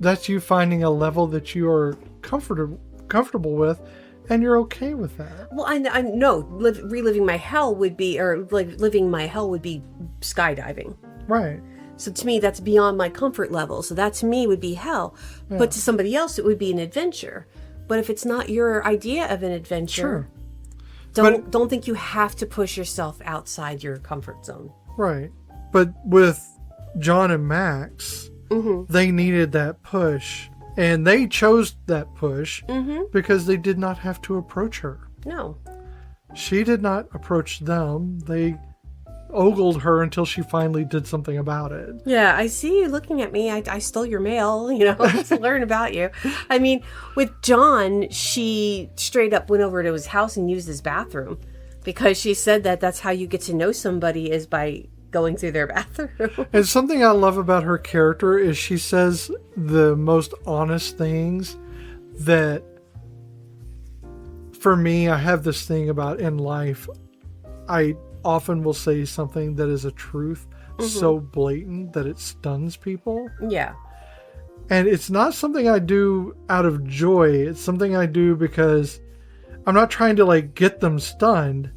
That's you finding a level that you are comfortable with, and you're okay with that.
Well, I know reliving my hell would be, or like living my hell would be skydiving.
Right.
So to me, that's beyond my comfort level. So that to me would be hell. Yeah. But to somebody else, it would be an adventure. But if it's not your idea of an adventure, don't think you have to push yourself outside your comfort zone.
Right. But with John and Max, they needed that push. And they chose that push because they did not have to approach her.
No.
She did not approach them. They ogled her until she finally did something about it.
Yeah, I see you looking at me. I stole your mail, to learn about you. I mean, with John, she straight up went over to his house and used his bathroom because she said that that's how you get to know somebody is by going through their bathroom.
And something I love about her character is she says the most honest things that, for me, I have this thing about in life, I often will say something that is a truth so blatant that it stuns people.
Yeah.
And it's not something I do out of joy. It's something I do because I'm not trying to get them stunned.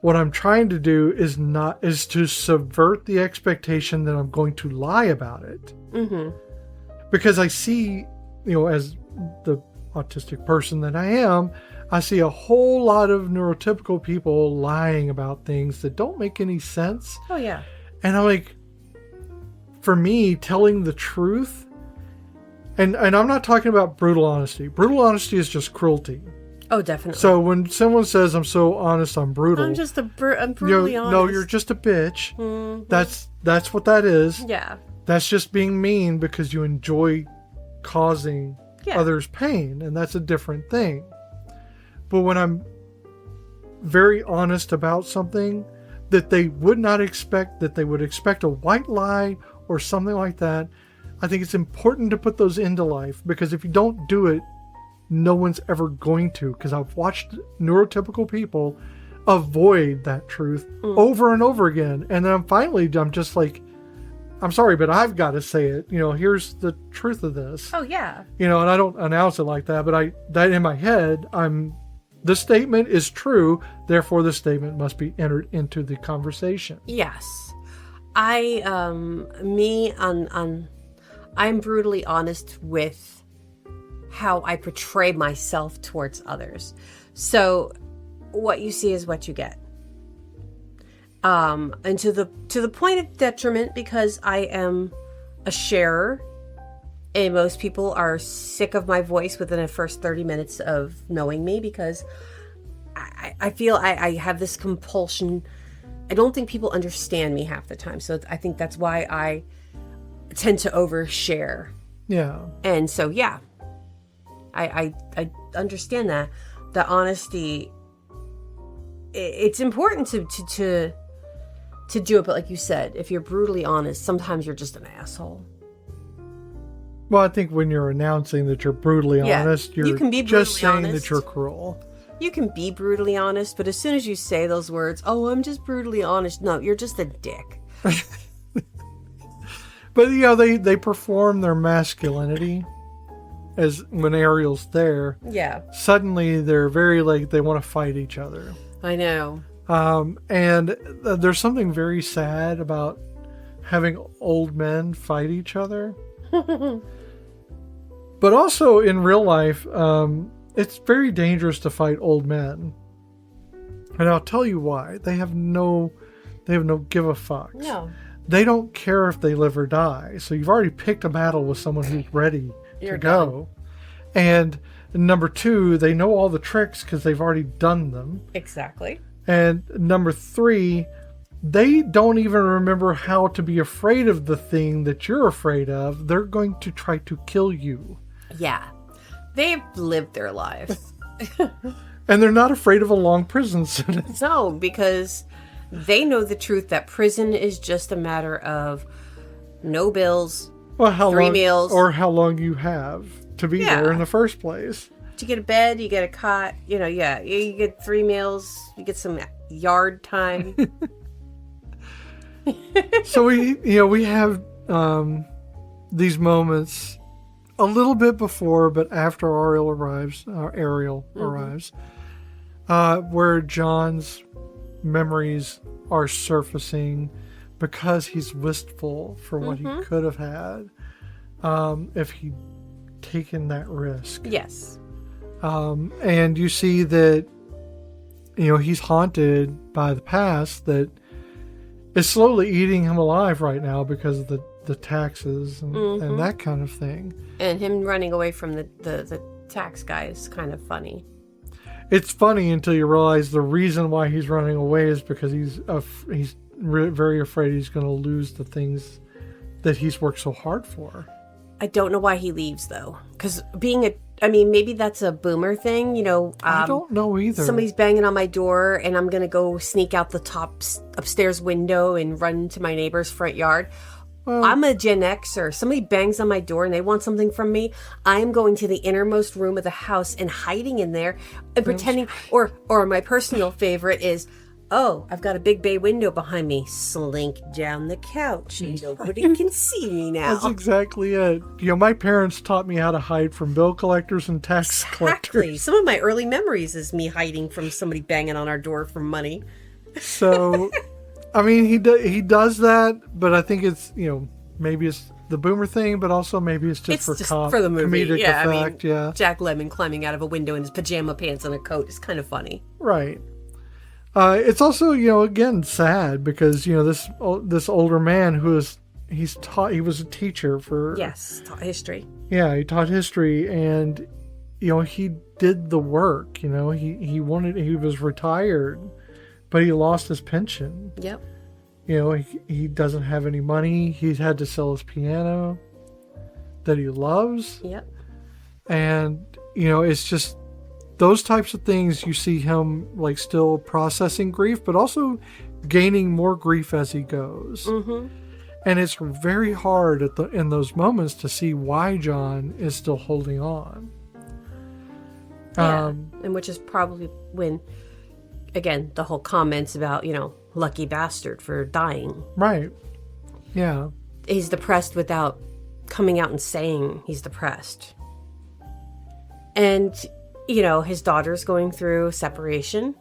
What I'm trying to do is to subvert the expectation that I'm going to lie about it. Because I see, as the autistic person that I am, I see a whole lot of neurotypical people lying about things that don't make any sense.
Oh, yeah.
And I'm like, for me, telling the truth, and I'm not talking about brutal honesty. Brutal honesty is just cruelty.
Oh, definitely.
So when someone says, I'm so honest, I'm brutal.
I'm brutally honest.
No, you're just a bitch. That's what that is.
Yeah.
That's just being mean because you enjoy causing others pain. And that's a different thing. But when I'm very honest about something that they would not expect, that they would expect a white lie or something like that, I think it's important to put those into life, because if you don't do it, no one's ever going to, because I've watched neurotypical people avoid that truth over and over again. And then I'm just like, I'm sorry, but I've got to say it. Here's the truth of this.
Oh, yeah.
And I don't announce it like that, but that in my head, the statement is true, therefore the statement must be entered into the conversation.
Yes. I'm brutally honest with how I portray myself towards others. So what you see is what you get. And to the point of detriment, because I am a sharer, and most people are sick of my voice within the first 30 minutes of knowing me, because I feel I have this compulsion. I don't think people understand me half the time. So I think that's why I tend to overshare.
Yeah.
And so, yeah, I understand that. The honesty, it's important to do it. But like you said, if you're brutally honest, sometimes you're just an asshole.
Well, I think when you're announcing that you're brutally honest, you can be just saying honest. That you're cruel.
You can be brutally honest, but as soon as you say those words, oh, I'm just brutally honest. No, you're just a dick.
But, they perform their masculinity as when Ariel's there.
Yeah.
Suddenly they're very they want to fight each other.
I know.
And there's something very sad about having old men fight each other. But also in real life, it's very dangerous to fight old men. And I'll tell you why. They have no give a fucks.
No.
They don't care if they live or die. So you've already picked a battle with someone who's ready to go. And number two, they know all the tricks because they've already done them.
Exactly.
And number three, they don't even remember how to be afraid of the thing that you're afraid of. They're going to try to kill you.
Yeah. They've lived their lives.
And they're not afraid of a long prison sentence.
No, because they know the truth that prison is just a matter of no bills, 3 meals.
Or how long you have to be there in the first place.
You get a bed, you get a cot, you get 3 meals, you get some yard time.
So we have these moments a little bit before, but after Ariel arrives, where John's memories are surfacing because he's wistful for what he could have had if he'd taken that risk.
Yes.
And you see that, he's haunted by the past that is slowly eating him alive right now because of the taxes and that kind of thing.
And him running away from the tax guy is kind of funny.
It's funny until you realize the reason why he's running away is because he's very afraid he's going to lose the things that he's worked so hard for. I
don't know why he leaves, though. Because maybe that's a boomer thing,
I don't know either.
Somebody's banging on my door, and I'm going to go sneak out the top upstairs window and run to my neighbor's front yard. Well, I'm a Gen Xer. Somebody bangs on my door and they want something from me. I'm going to the innermost room of the house and hiding in there and pretending, or my personal favorite is, oh, I've got a big bay window behind me. Slink down the couch and nobody can see me now.
That's exactly it. My parents taught me how to hide from bill collectors and tax collectors.
Some of my early memories is me hiding from somebody banging on our door for money.
So, he does that, but I think it's, maybe it's the boomer thing, but also maybe it's just for
the movie.
Comedic effect.
Jack Lemmon climbing out of a window in his pajama pants and a coat is kind of funny.
Right. It's also, again, sad because, this older man he was a teacher for...
Yes, taught history.
Yeah, he taught history and, he did the work, he was retired, but he lost his pension.
Yep.
He doesn't have any money. He's had to sell his piano that he loves.
Yep.
And, it's just... those types of things, you see him still processing grief, but also gaining more grief as he goes. Mm-hmm. And it's very hard in those moments to see why John is still holding on.
Yeah, and which is probably when, again, the whole comments about, lucky bastard for dying.
Right. Yeah.
He's depressed without coming out and saying he's depressed. And... his daughter's going through separation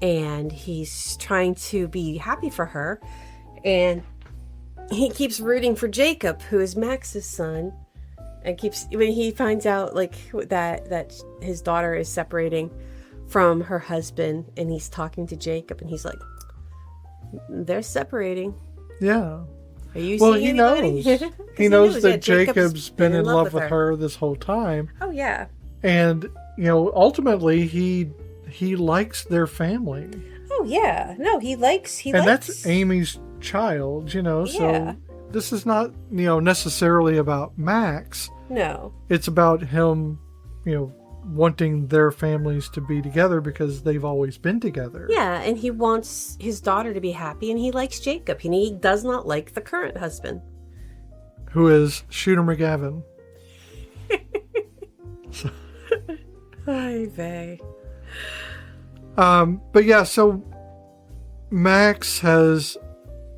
and he's trying to be happy for her. And he keeps rooting for Jacob, who is Max's son, and when he finds out that his daughter is separating from her husband and he's talking to Jacob and he's like, they're separating.
Yeah.
Are you seeing anybody?
He knows that Jacob's been in love with her this whole time.
Oh, yeah.
And, ultimately, he likes their family.
Oh, yeah. No, he likes...
And that's Amy's child, so this is not, necessarily about Max.
No.
It's about him, wanting their families to be together because they've always been together.
Yeah, and he wants his daughter to be happy, and he likes Jacob, and he does not like the current husband.
Who is Shooter McGavin.
Ay vey.
But yeah, so Max has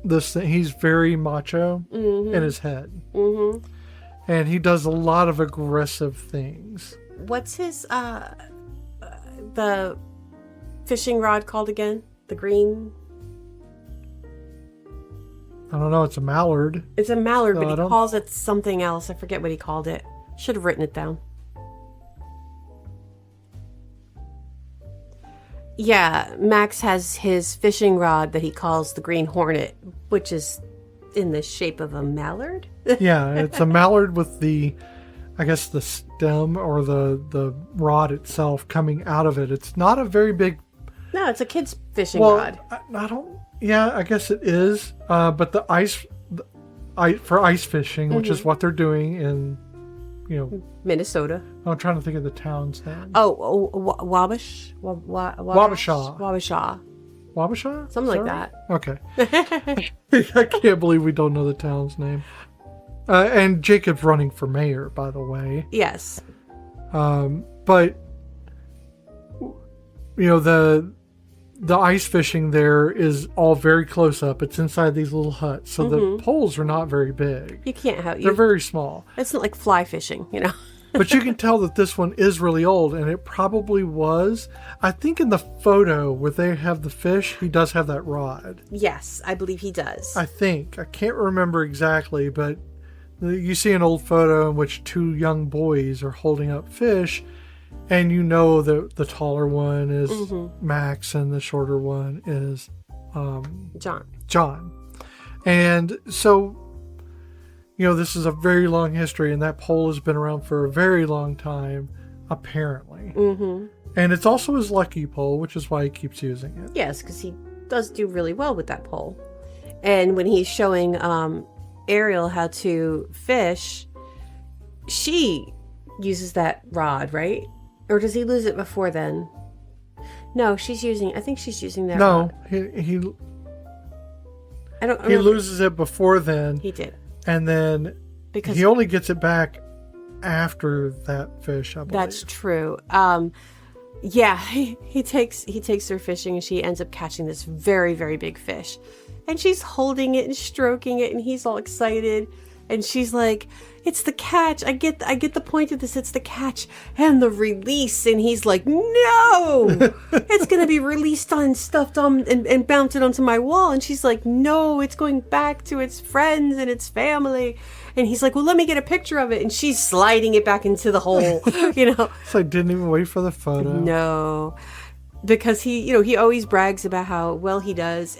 this thing. He's very macho in his head. Mm-hmm. And he does a lot of aggressive things.
What's his, the fishing rod called again? The green?
I don't know. It's a mallard.
It's a mallard, but he calls it something else. I forget what he called it. Should have written it down. Yeah, Max has his fishing rod that he calls the Green Hornet, which is in the shape of a mallard.
Yeah, it's a mallard with the stem or the rod itself coming out of it. It's not a very big...
No, it's a kid's fishing rod.
I don't... Yeah, I guess it is. But for ice fishing, which is what they're doing in,
Minnesota.
I'm trying to think of the town's name.
Oh, Wabasha.
Wabasha?
Something like that.
Okay. I can't believe we don't know the town's name. And Jacob's running for mayor, by the way.
Yes.
But, the ice fishing there is all very close up. It's inside these little huts. So the poles are not very big.
You can't have...
They're very small.
It's not like fly fishing,
But you can tell that this one is really old, and it probably was. I think in the photo where they have the fish, he does have that rod.
Yes, I believe he does.
I think. I can't remember exactly, but you see an old photo in which two young boys are holding up fish, and that the taller one is Max and the shorter one is John. And so... this is a very long history, and that pole has been around for a very long time, apparently. Mm-hmm. And it's also his lucky pole, which is why he keeps using it.
Yes, because he does do really well with that pole. And when he's showing Ariel how to fish, she uses that rod, right? Or does he lose it before then? No, I think she's using that rod.
No,
I don't remember.
He loses it before then.
He did.
And then he only gets it back after that fish, I believe.
That's true. He takes her fishing, and she ends up catching this very, very big fish. And she's holding it and stroking it, and he's all excited. And she's like, "It's the catch. I get the point of this. It's the catch and the release." And he's like, "No, it's going to be released on, stuffed on, and mounted onto my wall." And she's like, "No, it's going back to its friends and its family." And he's like, "Well, let me get a picture of it." And she's sliding it back into the hole,
It's like, didn't even wait for the photo.
No, because he always brags about how well he does,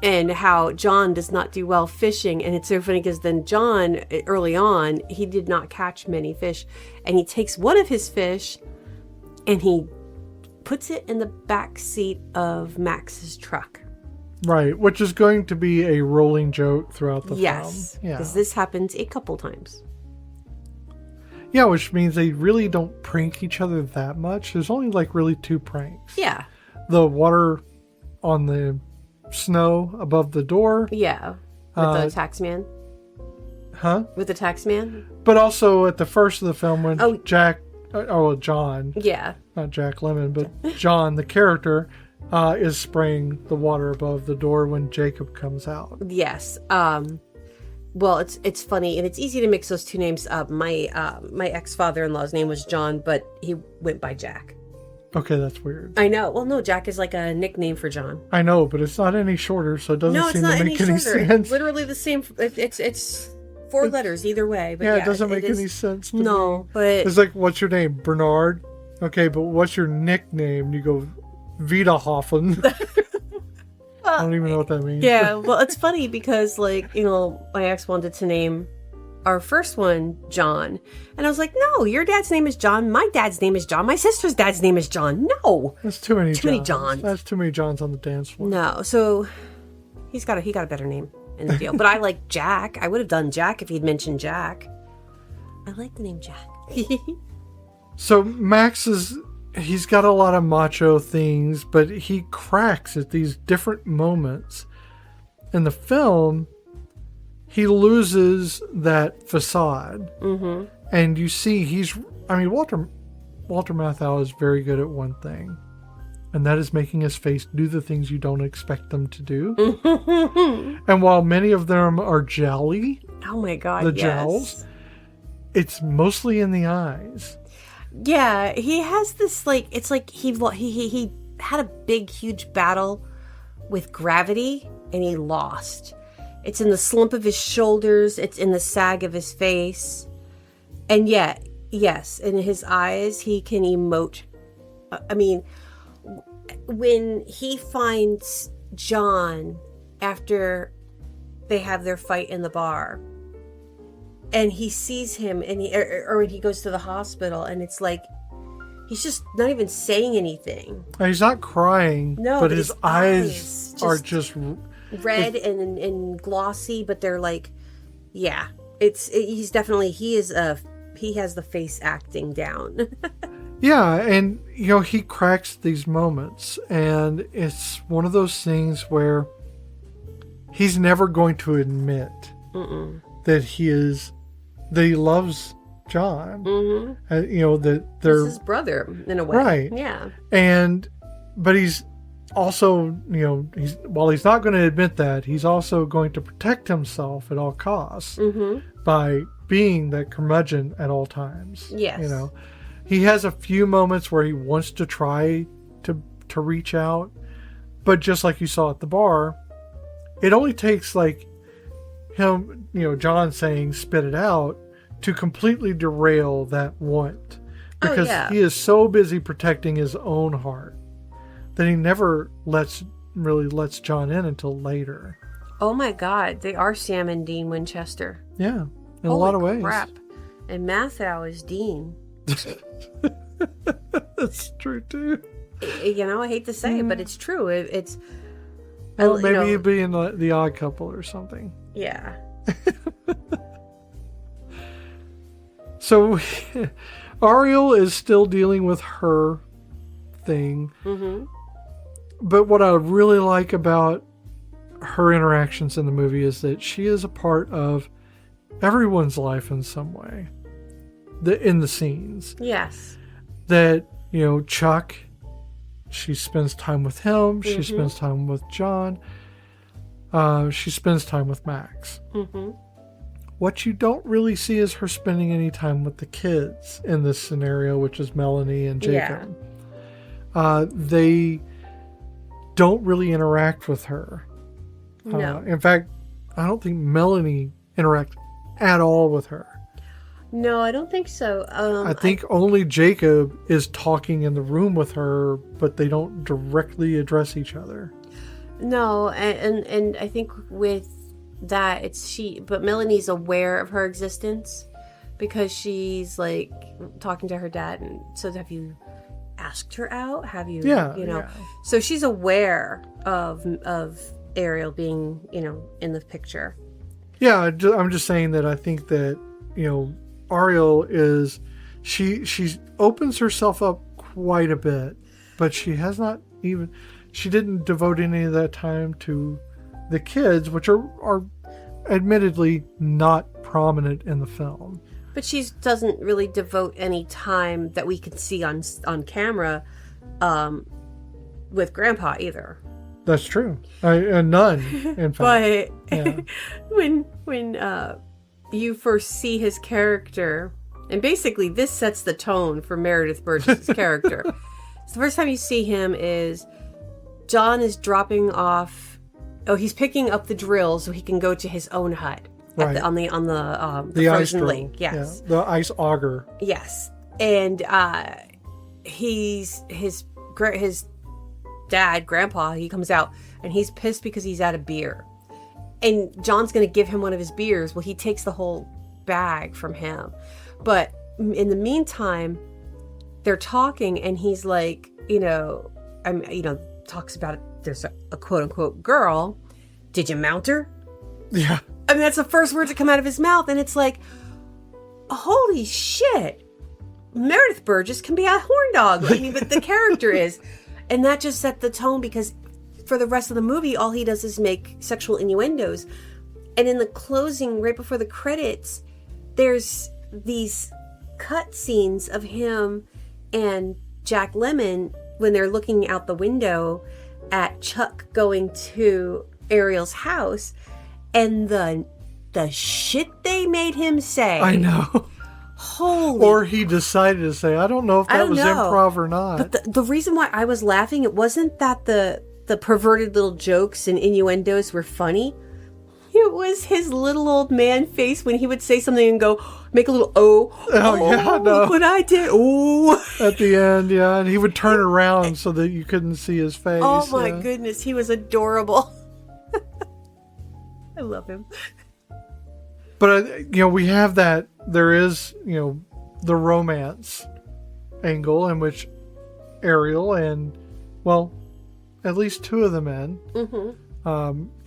and how John does not do well fishing. And it's so funny because then John, early on, he did not catch many fish. And he takes one of his fish and he puts it in the back seat of Max's truck.
Right, which is going to be a rolling joke throughout the film.
Yes, because this happens a couple times.
Yeah, which means they really don't prank each other that much. There's only really two pranks.
Yeah.
The water on the snow above the door.
Yeah. With the tax man.
Huh?
With the tax man.
But also at the first of the film when John.
Yeah.
Not Jack Lemmon, but John, the character, is spraying the water above the door when Jacob comes out.
Yes. Well, it's funny, and it's easy to mix those two names up. My ex-father-in-law's name was John, but he went by Jack.
Okay, that's weird.
I know. Well, no, Jack is like a nickname for John.
I know, but it's not any shorter, so it doesn't seem to make any sense.
It's literally the same. It's four letters either way. But
it doesn't make any sense to me.
But...
It's like, what's your name? Bernard? Okay, but what's your nickname? You go, Wiederhoffen. I don't even know what that means.
Yeah, well, it's funny because, my ex wanted to name our first one John. And I was like, no, your dad's name is John. My dad's name is John. My sister's dad's name is John. No.
That's too many
Johns.
That's too many Johns on the dance floor.
No, so he got a better name in the deal. But I like Jack. I would have done Jack if he'd mentioned Jack. I like the name Jack.
So Max he's got a lot of macho things, but he cracks at these different moments. In the film, he loses that facade. Mm-hmm. And you see Walter Matthau is very good at one thing. And that is making his face do the things you don't expect them to do. And while many of them are jowly,
oh my God,
the jowls, it's mostly in the eyes.
Yeah, he has this it's like he had a big, huge battle with gravity and he lost. It's in the slump of his shoulders. It's in the sag of his face. And yet, yes, in his eyes, he can emote. I mean, when he finds John after they have their fight in the bar, and he sees him, and or when he goes to the hospital, and it's like he's just not even saying anything.
He's not crying, but his eyes are just
red and glossy, but they're like, yeah, he has the face acting down.
Yeah, and he cracks these moments, and it's one of those things where he's never going to admit that he loves John.
Mm-hmm.
You know, that they're
He's his brother in a way.
Right.
Yeah.
But he's also, you know, while he's not going to admit that, he's also going to protect himself at all costs by being that curmudgeon at all times.
Yes.
You know, he has a few moments where he wants to try to reach out, but just like you saw at the bar, it only takes like him, you know, John saying "spit it out" to completely derail that want, because he is so busy protecting his own heart that he never lets John in until later.
Oh my God, they are Sam and Dean Winchester.
Yeah, in a lot of ways.
Crap. And Matthau is Dean.
That's true too.
You know, I hate to say it, but it's true. It's
well, maybe he'd be in the Odd Couple or something.
Yeah.
So Ariel is still dealing with her thing. Mm-hmm. But what I really like about her interactions in the movie is that she is a part of everyone's life in some way. In the scenes.
Yes.
That, you know, Chuck, she spends time with him. She spends time with John. She spends time with Max. Mm-hmm. What you don't really see is her spending any time with the kids in this scenario, which is Melanie and Jacob. Yeah. They don't really interact with her.
No.
In fact, I don't think Melanie interacts at all with her.
No, I don't think so.
I think only Jacob is talking in the room with her, but they don't directly address each other.
No, and I think with that, but Melanie's aware of her existence because she's like talking to her dad. And so have you asked her out? Have you, you know, so she's aware of Ariel being, you know, in the picture.
Yeah. I'm just saying that I think that, you know, Ariel is, she opens herself up quite a bit, but she didn't devote any of that time to the kids, which are admittedly not prominent in the film.
But she doesn't really devote any time that we can see on camera with Grandpa either.
That's true. None, in fact.
But when you first see his character, and basically this sets the tone for Meredith Burgess' character. So the first time you see him is John is dropping off. Oh, he's picking up the drill so he can go to his own hut on the frozen lake. Yes,
the ice auger.
Yes, and his dad, Grandpa, he comes out and he's pissed because he's out of beer. And John's going to give him one of his beers. Well, he takes the whole bag from him. But in the meantime, they're talking and he's like, talks about it. There's a quote unquote girl. Did you mount her?
Yeah.
I mean, that's the first words that come out of his mouth. And it's like, holy shit. Meredith Burgess can be a horn dog. I mean, but the character is. And that just set the tone because for the rest of the movie, all he does is make sexual innuendos. And in the closing, right before the credits, there's these cut scenes of him and Jack Lemmon when they're looking out the window at Chuck going to Ariel's house, and the shit they made him say.
I know.
Holy.
Or he decided to say, I don't know if that was improv or not.
But the reason why I was laughing, it wasn't that the perverted little jokes and innuendos were funny. It was his little old man face when he would say something and go, make a little look what I did. Oh.
At the end, yeah. And he would turn around so that you couldn't see his face.
Oh my goodness. He was adorable. I love him.
But, we have that, there is, the romance angle in which Ariel and, well, at least two of the men,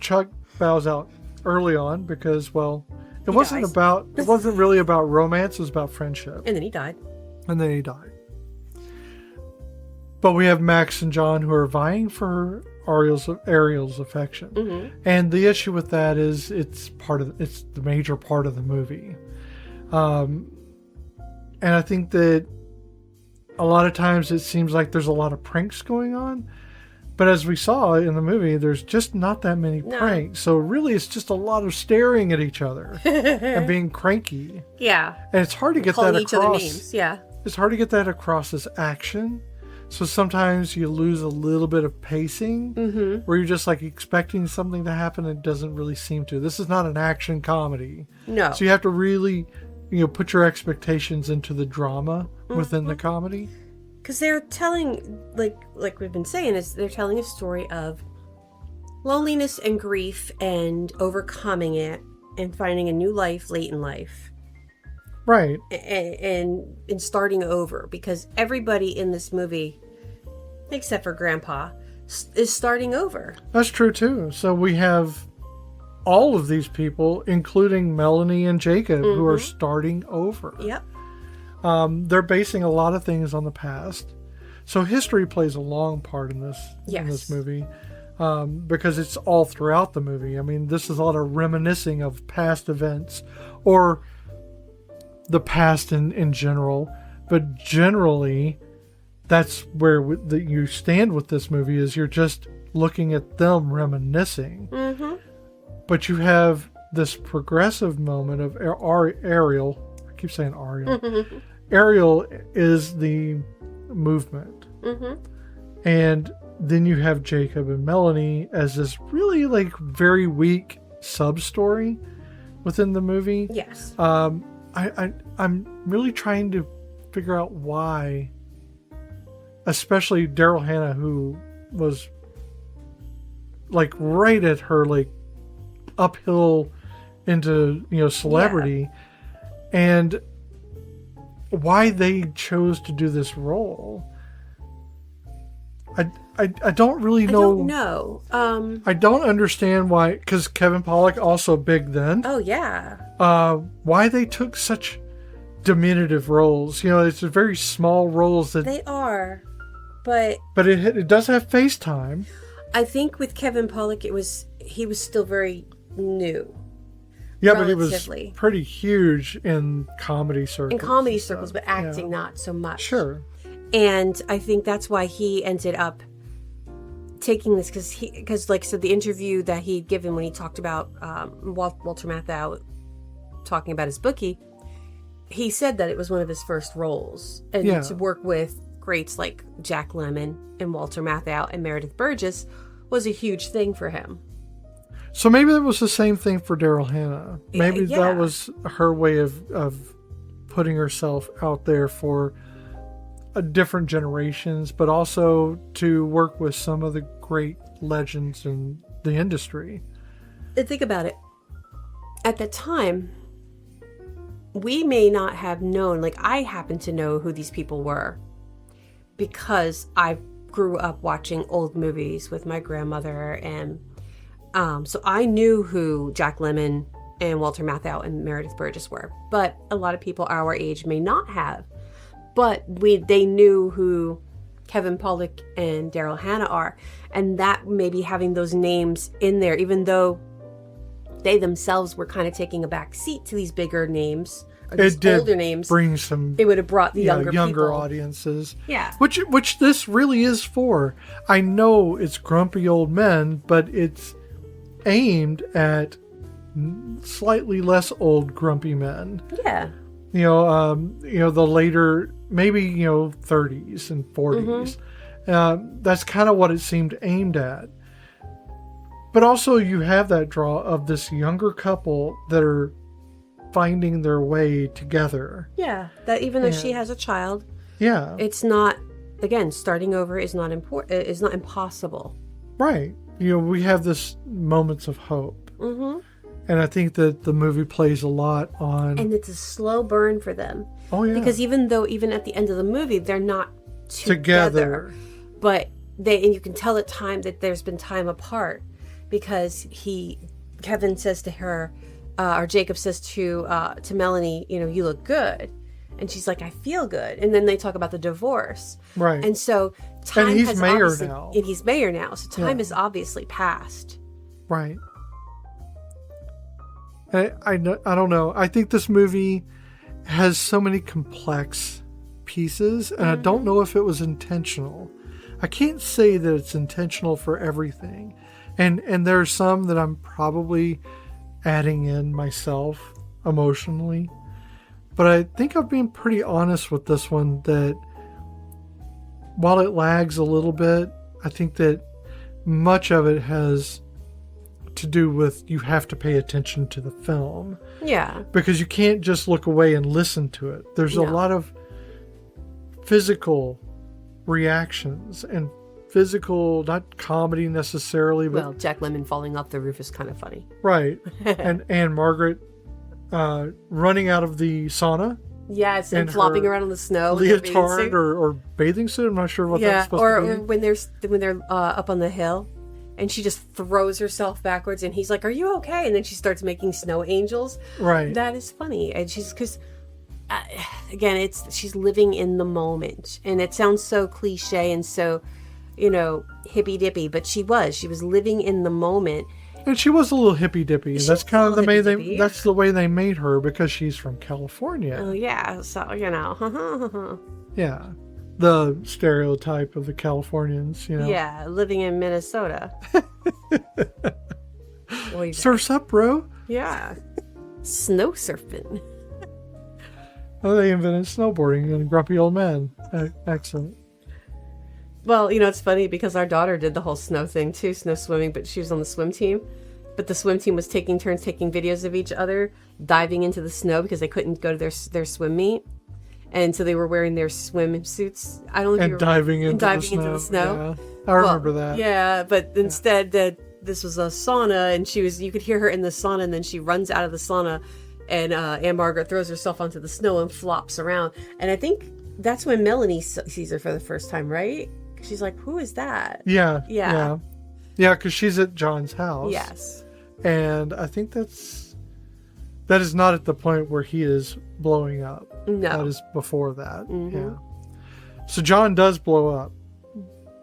Chuck bows out early on because, well, it wasn't really about romance, it was about friendship.
And then he died.
But we have Max and John who are vying for Ariel's affection. Mm-hmm. And the issue with that is it's the major part of the movie. And I think that a lot of times it seems like there's a lot of pranks going on. But as we saw in the movie, there's just not that many pranks. So really, it's just a lot of staring at each other and being cranky.
Yeah.
And it's hard to get
Calling
that
each other
across.
names. Yeah.
It's hard to get that across as action. So sometimes you lose a little bit of pacing where you're just like expecting something to happen and it doesn't really seem to. This is not an action comedy.
No.
So you have to really, put your expectations into the drama within the comedy.
Because they're telling, like we've been saying, they're telling a story of loneliness and grief and overcoming it and finding a new life late in life.
Right.
And starting over. Because everybody in this movie, except for Grandpa, is starting over.
That's true, too. So we have all of these people, including Melanie and Jacob, who are starting over.
Yep.
They're basing a lot of things on the past. So history plays a long part in this movie because it's all throughout the movie. I mean, this is a lot of reminiscing of past events or the past in general. But generally, that's where you stand with this movie is you're just looking at them reminiscing. Mm-hmm. But you have this progressive moment of Ariel. I keep saying Ariel. Ariel is the movement. And then you have Jacob and Melanie as this really very weak sub-story within the movie.
Yes.
I'm really trying to figure out why, especially Daryl Hannah, who was right at her uphill into celebrity, and why they chose to do this role. I don't really know.
I don't know.
I don't understand why, because Kevin Pollak also big then.
Oh yeah.
Why they took such diminutive roles? It's a very small roles that
they are, but
it does have face time.
I think with Kevin Pollak, he was still very new.
Yeah, but he was pretty huge in comedy circles.
But acting not so much.
Sure.
And I think that's why he ended up taking this because like I said, the interview that he'd given when he talked about Walter Matthau talking about his bookie, he said that it was one of his first roles, and to work with greats like Jack Lemmon and Walter Matthau and Meredith Burgess was a huge thing for him.
So maybe that was the same thing for Daryl Hannah. Maybe that was her way of putting herself out there for different generations, but also to work with some of the great legends in the industry.
And think about it. At the time, we may not have known, I happen to know who these people were because I grew up watching old movies with my grandmother, and so I knew who Jack Lemmon and Walter Matthau and Meredith Burgess were. But a lot of people our age may not have. But they knew who Kevin Pollak and Daryl Hannah are. And that maybe having those names in there, even though they themselves were kind of taking a back seat to these bigger names, or these older names,
bring some.
It would have brought the younger people.
Audiences.
Yeah.
Which this really is for. I know it's grumpy old men, but it's aimed at slightly less old grumpy men.
Yeah.
The later, maybe 30s and 40s. That's kind of what it seemed aimed at. But also, you have that draw of this younger couple that are finding their way together.
Yeah, that even though she has a child, it's not. Again, starting over is not important. Is not impossible.
Right. We have this moments of hope. Mm-hmm. And I think that the movie plays a lot on... And
it's a slow burn for them.
Oh, yeah.
Because even at the end of the movie, they're not together. But and you can tell at time that there's been time apart. Because Kevin says to her, or Jacob says to Melanie, you look good. And she's like, I feel good. And then they talk about the divorce.
Right.
And so time
and
he's
mayor now.
And he's mayor now. So time has obviously passed.
Right. I don't know. I think this movie has so many complex pieces, and I don't know if it was intentional. I can't say that it's intentional for everything. And there are some that I'm probably adding in myself emotionally. But I think I've been pretty honest with this one that while it lags a little bit, I think that much of it has to do with you have to pay attention to the film.
Yeah.
Because you can't just look away and listen to it. There's a lot of physical reactions and physical, not comedy necessarily, but...
Well, Jack Lemmon falling off the roof is kind of funny.
Right. and Margaret running out of the sauna.
Yes, and flopping around on the snow.
Leotard or bathing suit. I'm not sure what that's supposed to be.
Or when they're up on the hill, and she just throws herself backwards, and he's like, "Are you okay?" And then she starts making snow angels.
Right.
That is funny, and because again, she's living in the moment, and it sounds so cliche and so, hippy dippy, but she was living in the moment.
And she was a little hippy dippy, and that's kind of that's the way they made her because she's from California.
Oh yeah, so
yeah, the stereotype of the Californians,
Yeah, living in Minnesota.
Surf's up, bro.
Yeah, snow surfing.
Oh, they invented snowboarding and grumpy old man. Excellent.
Well, it's funny because our daughter did the whole snow thing too, snow swimming, but she was on the swim team. But the swim team was taking turns taking videos of each other diving into the snow because they couldn't go to their swim meet. And so they were wearing their swimsuits. I don't know if
diving into the snow. Yeah, I remember that.
Yeah, but instead this was a sauna, and you could hear her in the sauna, and then she runs out of the sauna, and Aunt Margaret throws herself onto the snow and flops around. And I think that's when Melanie sees her for the first time, right? She's like, "Who is that?"
Yeah, because she's at John's house.
Yes,
and I think that is not at the point where he is blowing up.
No,
that is before that.
Mm-hmm.
Yeah. So John does blow up.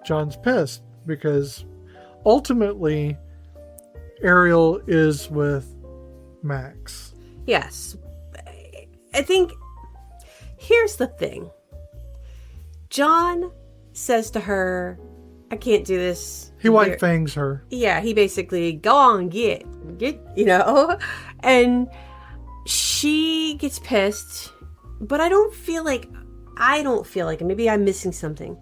John's pissed because ultimately Ariel is with Max.
Yes, I think here's the thing. John says to her, "I can't do this."
He white fangs her.
Yeah, he basically, "Go on, get, and she gets pissed, but I don't feel like, and maybe I'm missing something.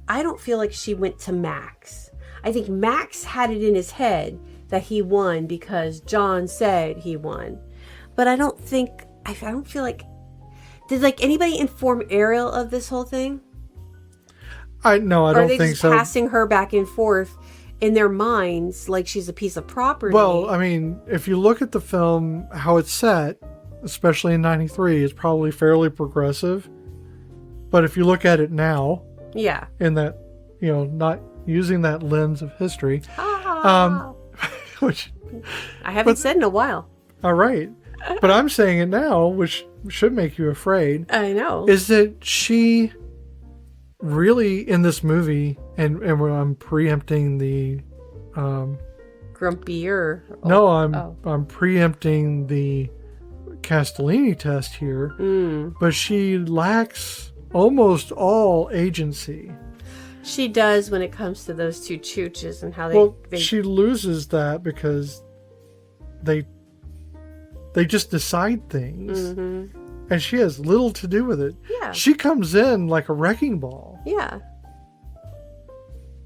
I don't feel like she went to Max. I think Max had it in his head that he won because John said he won, but I don't feel like, did anybody inform Ariel of this whole thing?
I don't think so.
Are they just passing her back and forth in their minds like she's a piece of property?
Well, I mean, if you look at the film, how it's set, especially in 93, it's probably fairly progressive. But if you look at it now,
yeah,
in that, not using that lens of history, which
I haven't said in a while.
All right. But I'm saying it now, which should make you afraid.
I know.
Is that she really in this movie, and I'm preempting the
grumpier.
No, I'm preempting the Castellini test here. But she lacks almost all agency.
She does when it comes to those two chooches and how they
she loses that because they just decide things. Mm-hmm. And she has little to do with it.
Yeah.
She comes in like a wrecking ball.
Yeah.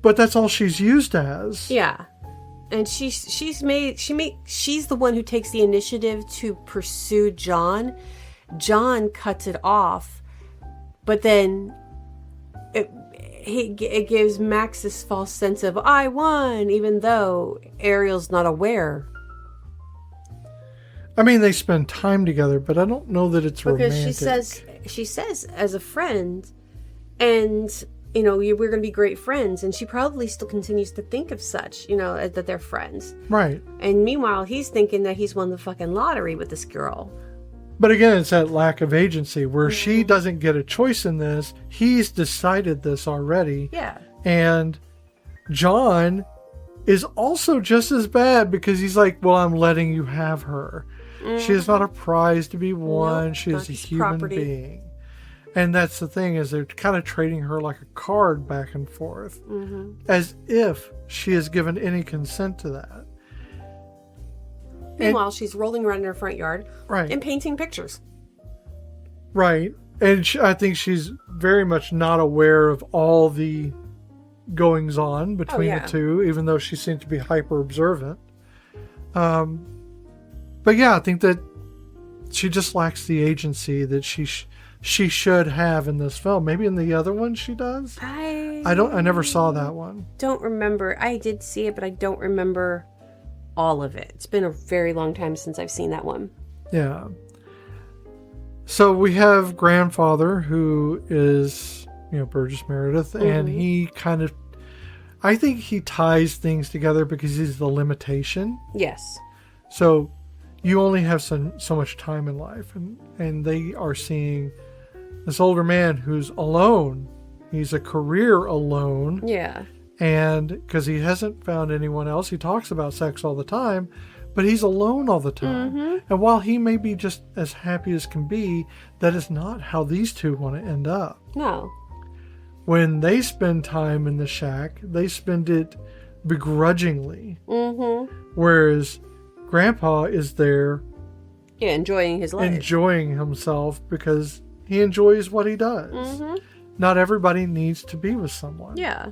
But that's all she's used as.
Yeah. And she's the one who takes the initiative to pursue John. John cuts it off. But then it gives Max this false sense of I won, even though Ariel's not aware.
I mean, they spend time together, but I don't know that it's romantic.
Because she says as a friend, and we're going to be great friends, and she probably still continues to think of such, that they're friends.
Right.
And meanwhile, he's thinking that he's won the fucking lottery with this girl.
But again, it's that lack of agency where she doesn't get a choice in this. He's decided this already.
Yeah.
And John is also just as bad because he's like, well, I'm letting you have her. She is not a prize to be won.
Nope,
she
not
is a
just
human
property.
being. And that's the thing, is they're kind of trading her like a card back and forth, as if she has given any consent to that.
Meanwhile, she's rolling around in her front yard
Right.
and painting pictures.
Right. And I think she's very much not aware of all the goings on between the two, even though she seems to be hyper observant. But yeah, I think that she just lacks the agency that she should have in this film. Maybe in the other one she does. I never saw that one.
Don't remember. I did see it, but I don't remember all of it. It's been a very long time since I've seen that one.
Yeah. So we have grandfather, who is, Burgess Meredith, and he kind of, I think he ties things together because he's the limitation.
Yes.
So you only have so much time in life, and they are seeing this older man who's alone. He's a career alone.
Yeah.
And because he hasn't found anyone else, he talks about sex all the time, but he's alone all the time. And while he may be just as happy as can be, that is not how these two want to end up.
No.
When they spend time in the shack, they spend it begrudgingly. Whereas Grandpa is there,
enjoying his life.
enjoying himself because he enjoys what he does. Not everybody needs to be with someone.
Yeah.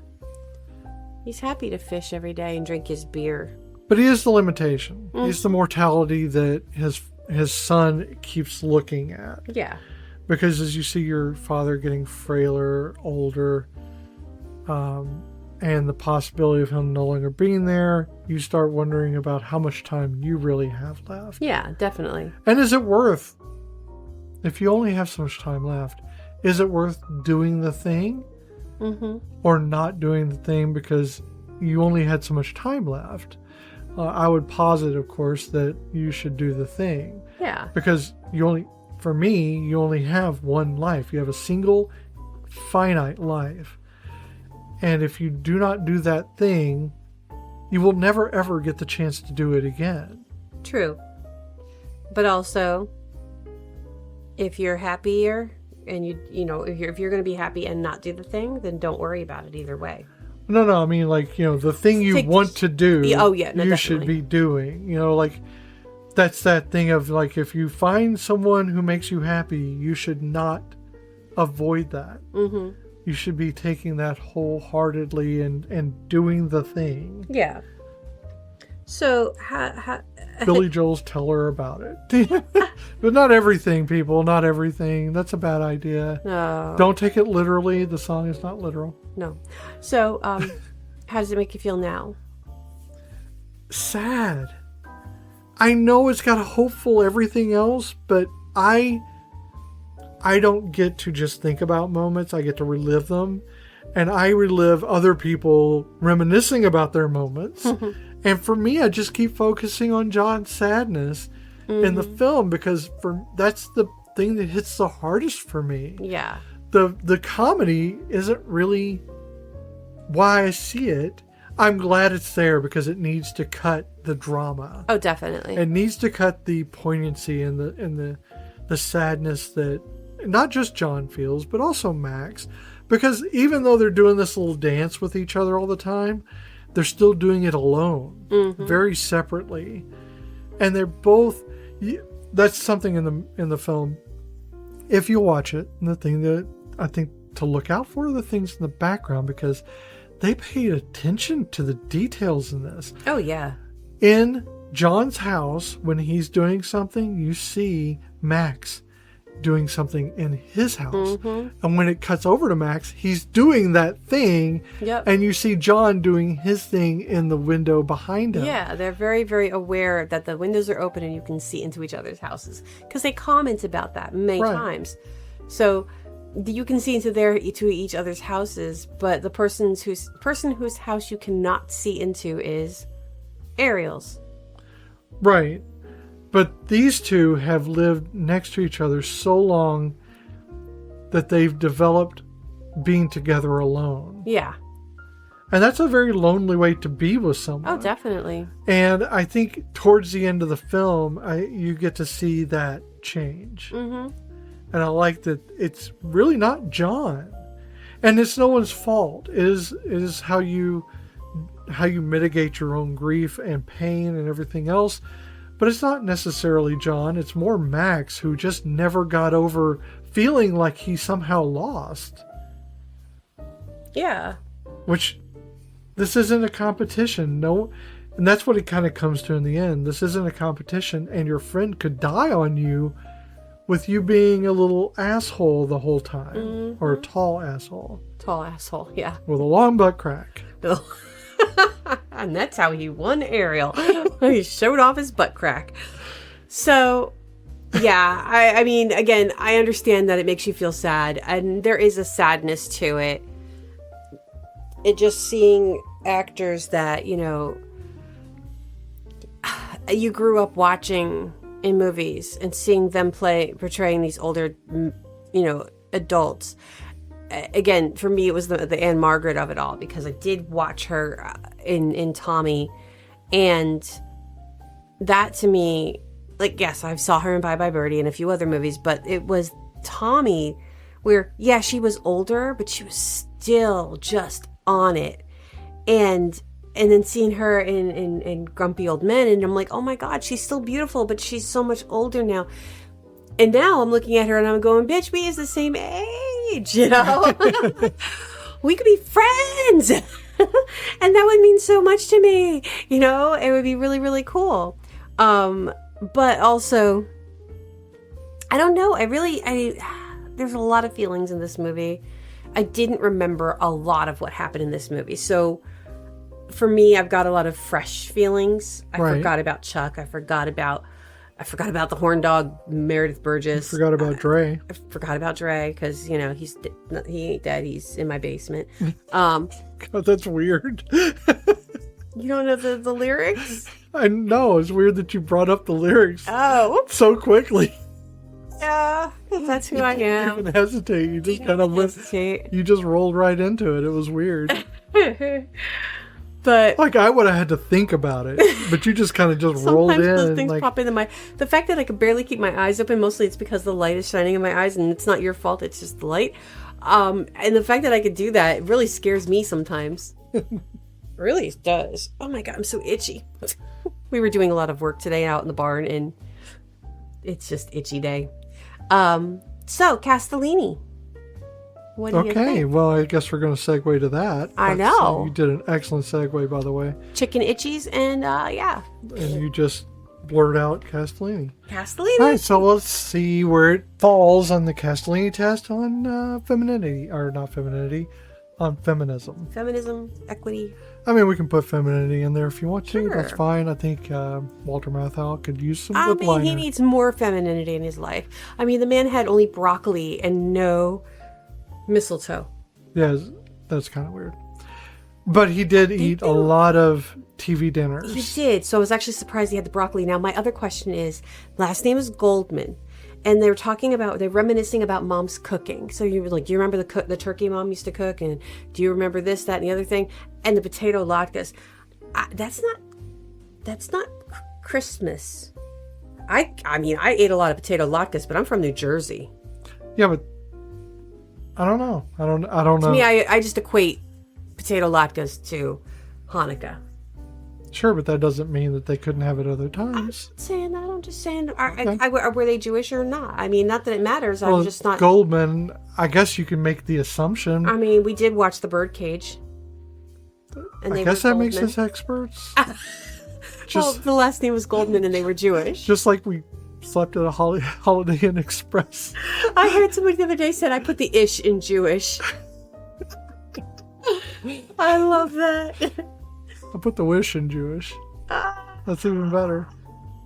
He's happy to fish every day and drink his beer.
But he is the limitation. He's the mortality that his son keeps looking at.
Yeah.
Because as you see your father getting frailer, older, and the possibility of him no longer being there, you start wondering about how much time you really have left.
Yeah, definitely.
And is it worth, if you only have so much time left, is it worth doing the thing or not doing the thing because you only had so much time left? I would posit, of course, that you should do the thing.
Yeah.
Because for me, you only have one life. You have a single finite life. And if you do not do that thing, you will never ever get the chance to do it again.
True. But also, if you're happier and if you're going to be happy and not do the thing, then don't worry about it either way.
No, I mean, the thing you want to do, you should be doing. That's that thing of, if you find someone who makes you happy, you should not avoid that. You should be taking that wholeheartedly and doing the thing.
Yeah. So, how
Billy Joel's Tell Her About It. But not everything, people. Not everything. That's a bad idea.
No.
Don't take it literally. The song is not literal.
No. So, how does it make you feel now?
Sad. I know it's got a hopeful everything else, but I don't get to just think about moments. I get to relive them. And I relive other people reminiscing about their moments. And for me, I just keep focusing on John's sadness in the film because that's the thing that hits the hardest for me.
Yeah.
The comedy isn't really why I see it. I'm glad it's there because it needs to cut the drama.
Oh, definitely.
It needs to cut the poignancy and the sadness that not just John feels, but also Max. Because even though they're doing this little dance with each other all the time, they're still doing it alone, very separately. And they're both, that's something in the film. If you watch it, and the thing that I think to look out for are the things in the background, because they paid attention to the details in this.
Oh, yeah.
In John's house, when he's doing something, you see Max doing something in his house. And when it cuts over to Max, he's doing that thing.
Yep.
And you see John doing his thing in the window behind him.
Yeah, they're very, very aware that the windows are open and you can see into each other's houses. Because they comment about that many times. So you can see into each other's houses, but the person whose house you cannot see into is Ariel's.
Right. But these two have lived next to each other so long that they've developed being together alone.
Yeah.
And that's a very lonely way to be with someone.
Oh, definitely.
And I think towards the end of the film, you get to see that change. Mm-hmm. And I like that it's really not John. And it's no one's fault. It is how you mitigate your own grief and pain and everything else. But it's not necessarily John. It's more Max, who just never got over feeling like he somehow lost.
Yeah.
Which, this isn't a competition. No, and that's what it kind of comes to in the end. This isn't a competition, and your friend could die on you with you being a little asshole the whole time. Mm-hmm. Or a tall asshole.
Tall asshole, yeah.
With a long butt crack.
And that's how he won Ariel. He showed off his butt crack. So, yeah, I mean, again, I understand that it makes you feel sad, and there is a sadness to it. It just seeing actors that, you know, you grew up watching in movies and seeing them portraying these older, you know, adults. Again, for me, it was the Anne Margaret of it all, because I did watch her in Tommy, and that to me, like, yes, I saw her in Bye Bye Birdie and a few other movies, but it was Tommy where, yeah, she was older, but she was still just on it. And then seeing her in Grumpy Old Men, and I'm like, oh my God, she's still beautiful, but she's so much older now. And now I'm looking at her and I'm going, bitch, we is the same age, you know? We could be friends. And that would mean so much to me, you know? It would be really, really cool. But also, I don't know. There's a lot of feelings in this movie. I didn't remember a lot of what happened in this movie. So for me, I've got a lot of fresh feelings. I forgot about Chuck. I forgot about the horn dog, Meredith Burgess.
I forgot about Dre.
I forgot about Dre because, you know, he ain't dead. He's in my basement.
God, that's weird.
You don't know the lyrics?
I know. It's weird that you brought up the lyrics.
Oh.
So quickly.
Yeah, that's who I am.
You didn't hesitate. You just kind of you just rolled right into it. It was weird.
But
like, I would have had to think about it, but you just kind of just rolled in.
Sometimes those things pop into the fact that I could barely keep my eyes open, mostly it's because the light is shining in my eyes, and it's not your fault, it's just the light. And the fact that I could do that, it really scares me sometimes. Really does. Oh my God, I'm so itchy. We were doing a lot of work today out in the barn, and it's just itchy day. So Castellini. What do you think?
Okay, well, I guess we're going to segue to that.
I know.
You did an excellent segue, by the way.
Chicken itchies, and yeah.
And you just blurred out Castellini.
Castellini.
All right, so let's see where it falls on the Castellini test on femininity, or not femininity, on feminism.
Feminism, equity.
I mean, we can put femininity in there if you want to.
Sure.
That's fine. I think Walter Matthau could use some lip liner.
He needs more femininity in his life. I mean, the man had only broccoli and no mistletoe.
Yeah, that's kind of weird. But he did eat a lot of TV dinners.
He did. So I was actually surprised he had the broccoli. Now, my other question is, last name is Goldman. And they're reminiscing about mom's cooking. So you were like, do you remember the turkey mom used to cook? And do you remember this, that, and the other thing? And the potato latkes. That's not Christmas. I mean, I ate a lot of potato latkes, but I'm from New Jersey.
Yeah, but I don't know. I don't know.
To me, I just equate potato latkes to Hanukkah.
Sure, but that doesn't mean that they couldn't have it other times.
I'm not saying that. I'm just saying, were they Jewish or not? I mean, not that it matters.
Well,
I'm just not.
Goldman, I guess you can make the assumption.
I mean, we did watch The Birdcage.
And I guess that makes us experts.
Well, the last name was Goldman and they were Jewish.
Just like we slept at a Holiday Inn Express.
I heard somebody the other day said I put the ish in Jewish. I love that.
I put the wish in Jewish. That's even better.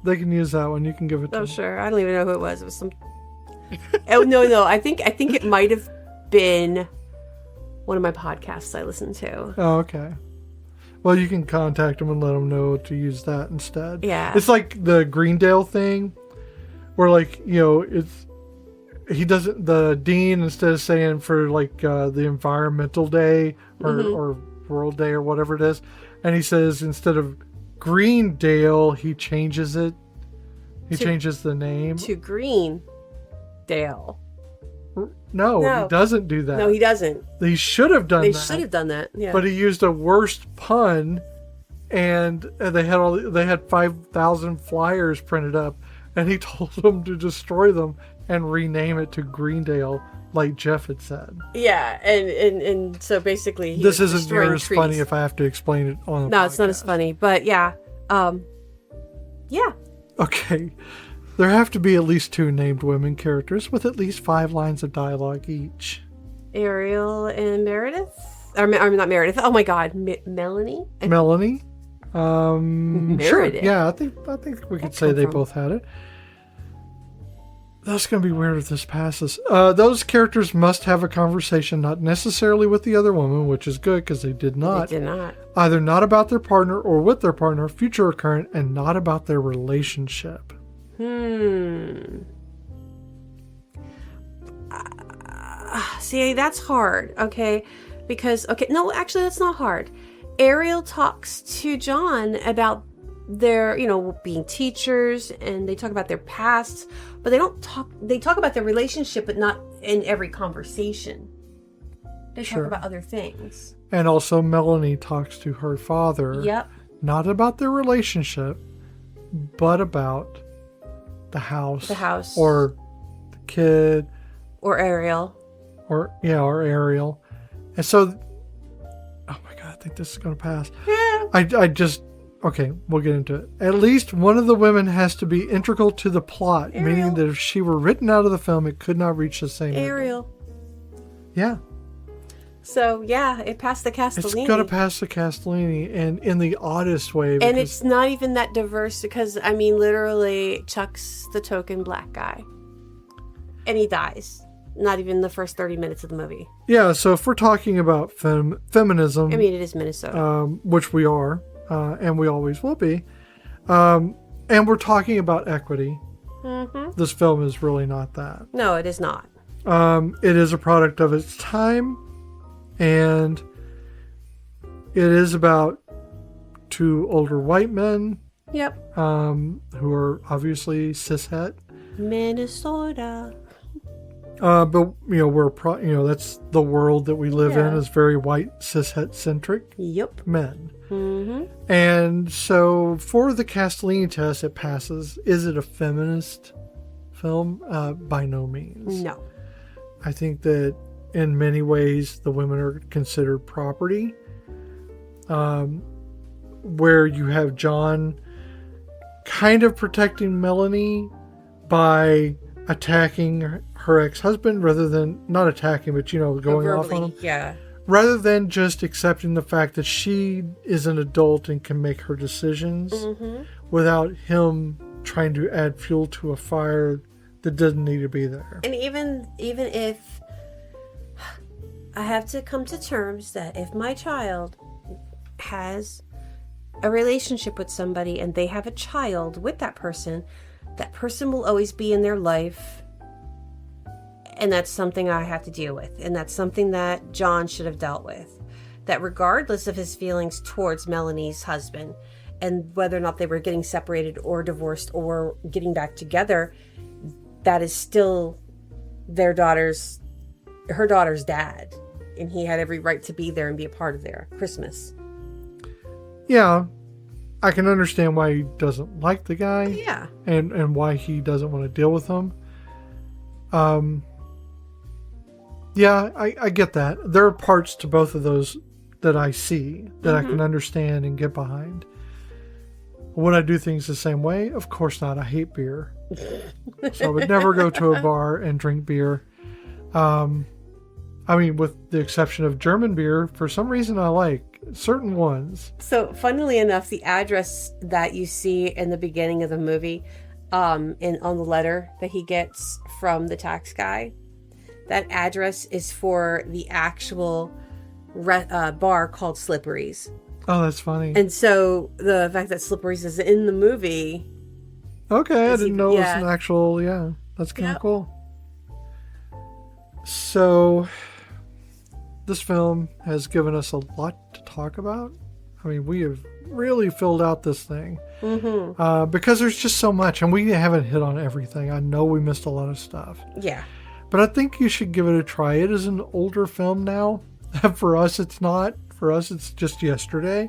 They can use that one. You can give it to them.
Oh, sure. I don't even know who it was. It was some... Oh, no. I think it might have been one of my podcasts I listened to.
Oh, okay. Well, you can contact them and let them know to use that instead.
Yeah.
It's like the Greendale thing where, like, you know, the dean, instead of saying for, like, the environmental day or World Day or whatever it is. And he says instead of Greendale, he changes it. He changes the name.
To Greendale.
No, he doesn't do that.
No, he doesn't.
He should have done that.
They should have done that, yeah.
But he used a worst pun, and they had 5,000 flyers printed up, and he told them to destroy them and rename it to Greendale, like Jeff had said.
Yeah, and so basically
this isn't near as funny if I have to explain it on the podcast.
It's not as funny, but yeah. Yeah.
Okay. There have to be at least 2 named women characters with at least 5 lines of dialogue each.
Ariel and Meredith? Or not Meredith. Oh my God. Melanie?
Melanie?
Meredith.
Sure. Yeah, I think we could say they both had it. That's going to be weird if this passes. Those characters must have a conversation, not necessarily with the other woman, which is good because they did not.
They did not.
Either not about their partner or with their partner, future or current, and not about their relationship.
See, that's hard, okay? Because, no, actually, that's not hard. Ariel talks to John about their, being teachers, and they talk about their pasts, but they talk about their relationship, but not in every conversation. They talk about other things.
And also Melanie talks to her father.
Yep.
Not about their relationship, but about the house. Or the kid.
Or Ariel.
Or Ariel. And so, oh my God, I think this is going to pass.
Yeah.
Okay, we'll get into it. At least one of the women has to be integral to the plot,
Ariel.
meaning that if she were written out of the film, it could not reach the same
Ariel.
ending. Yeah.
So, yeah, it passed the Castellini.
It's going to pass the Castellini, and in the oddest way.
And it's not even that diverse because, literally, Chuck's the token black guy. And he dies. Not even the first 30 minutes of the movie.
Yeah, so if we're talking about feminism...
it is Minnesota.
Which we are, and we always will be. And we're talking about equity.
Mm-hmm.
This film is really not that.
No, it is not.
It is a product of its time. And it is about 2 older white men.
Yep.
Who are obviously cishet.
Minnesota.
But that's the world that we live in, is very white cishet centric.
Yep.
Men.
Mm-hmm.
And so for the Castellini test, it passes. Is it a feminist film? By no means.
No.
I think that in many ways, the women are considered property. Where you have John kind of protecting Melanie by attacking her ex-husband rather than, not attacking, but, going off on him.
Yeah.
Rather than just accepting the fact that she is an adult and can make her decisions without him trying to add fuel to a fire that doesn't need to be there.
And even if I have to come to terms that if my child has a relationship with somebody and they have a child with that person will always be in their life. And that's something I have to deal with. And that's something that John should have dealt with. That regardless of his feelings towards Melanie's husband and whether or not they were getting separated or divorced or getting back together, that is still her daughter's dad. And he had every right to be there and be a part of their Christmas.
Yeah. I can understand why he doesn't like the guy.
Yeah.
And why he doesn't want to deal with him. Yeah, I get that. There are parts to both of those that I see that I can understand and get behind. Would I do things the same way? Of course not. I hate beer. So I would never go to a bar and drink beer. With the exception of German beer, for some reason I like certain ones.
So, funnily enough, the address that you see in the beginning of the movie, on the letter that he gets from the tax guy, that address is for the actual bar called Slippery's.
Oh, that's funny.
And so the fact that Slippery's is in the movie.
Okay, I didn't know it was an actual, that's kind of cool. So, this film has given us a lot to talk about. I mean, we have really filled out this thing because there's just so much, and we haven't hit on everything. I know we missed a lot of stuff.
Yeah.
But I think you should give it a try. It is an older film now. For us, it's not. For us, it's just yesterday.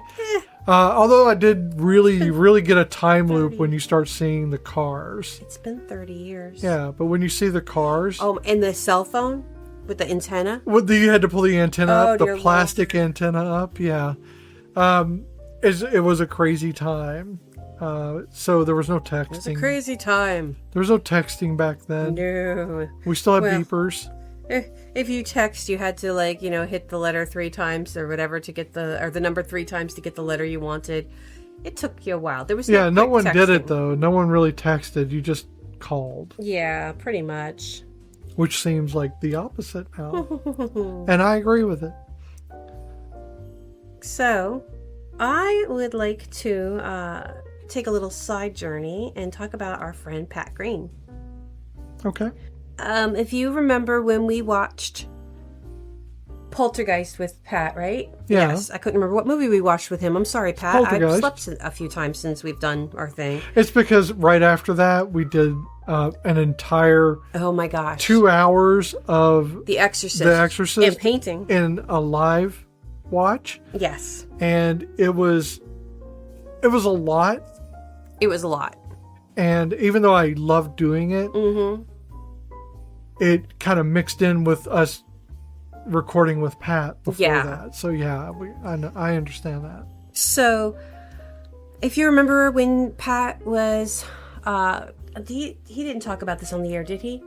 Although I did really get a time loop when you start seeing the cars.
It's been 30 years.
Yeah, but when you see the cars...
Oh, and the cell phone with the antenna?
Well, you had to pull the antenna up, the plastic antenna up, yeah. It was a crazy time. So there was no texting.
It was a crazy time.
There was no texting back then.
No.
We still had beepers.
If you text, you had to hit the letter 3 times or whatever to get the number 3 times to get the letter you wanted. It took you a while. There was
no one did it though. No one really texted. You just called.
Yeah, pretty much.
Which seems like the opposite now. And I agree with it.
So, I would like to take a little side journey and talk about our friend Pat Green.
Okay.
If you remember when we watched Poltergeist with Pat, right?
Yeah.
Yes. I couldn't remember what movie we watched with him. I'm sorry, Pat. I've slept a few times since we've done our thing.
It's because right after that, we did an entire...
Oh my gosh.
2 hours of...
The Exorcist. And painting.
In a live watch.
Yes.
And it was a lot.
It was a lot.
And even though I loved doing it, it kind of mixed in with us recording with Pat before that. So yeah, I understand that.
So if you remember when Pat was, he didn't talk about this on the air, did he?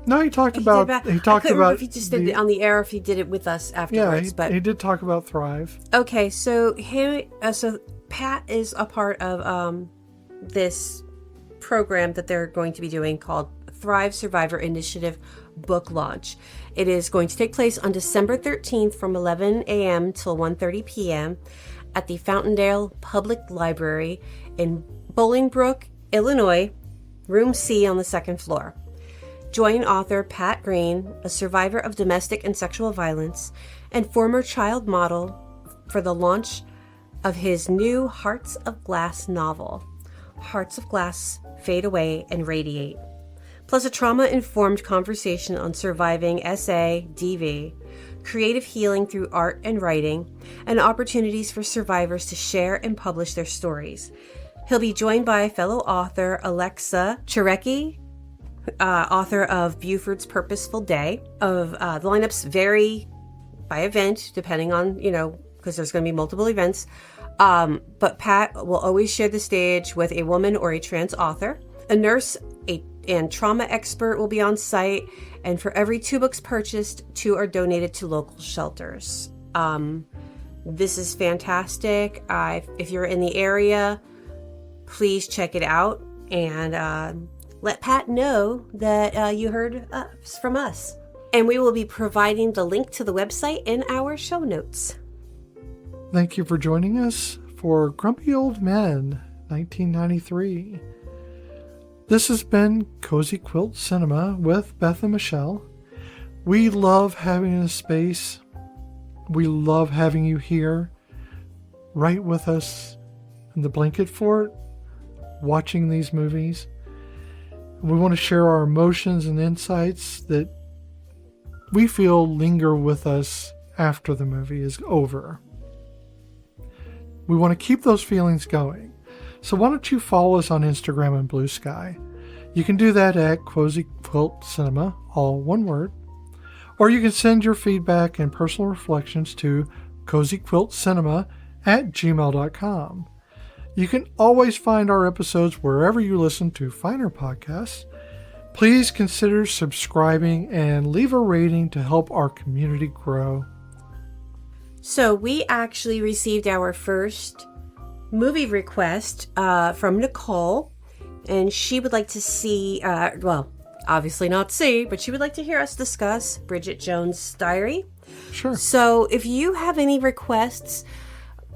No, he talked about.
I couldn't remember if he just did it on the air, or if he did it with us afterwards.
Yeah, he did talk about Thrive.
Okay, so Pat is a part of this program that they're going to be doing called Thrive Survivor Initiative Book Launch. It is going to take place on December 13th from 11 a.m. till 1:30 p.m. at the Fountaindale Public Library in Bolingbrook, Illinois, Room C on the 2nd floor. Join author Pat Green, a survivor of domestic and sexual violence and former child model, for the launch of his new Hearts of Glass novel, Hearts of Glass Fade Away and Radiate, plus a trauma-informed conversation on surviving SA/DV, creative healing through art and writing, and opportunities for survivors to share and publish their stories. He'll be joined by fellow author Alexandra Charecky, author of Buford's Purposeful Day. The lineups vary by event, depending on, because there's going to be multiple events. But Pat will always share the stage with a woman or a trans author. A nurse and trauma expert will be on site, and for every 2 books purchased, 2 are donated to local shelters. This is fantastic. If you're in the area, please check it out and let Pat know that you heard from us. And we will be providing the link to the website in our show notes.
Thank you for joining us for Grumpy Old Men, 1993. This has been Cozy Quilt Cinema with Beth and Michelle. We love having a space. We love having you here, right with us in the blanket fort, watching these movies. We want to share our emotions and insights that we feel linger with us after the movie is over. We want to keep those feelings going. So why don't you follow us on Instagram and Blue Sky? You can do that at Cozy Quilt Cinema, all one word. Or you can send your feedback and personal reflections to cozyquiltcinema@gmail.com. You can always find our episodes wherever you listen to finer podcasts. Please consider subscribing and leave a rating to help our community grow.
So we actually received our first movie request from Nicole, and she would like to see, obviously not see, but she would like to hear us discuss Bridget Jones' Diary.
Sure.
So if you have any requests,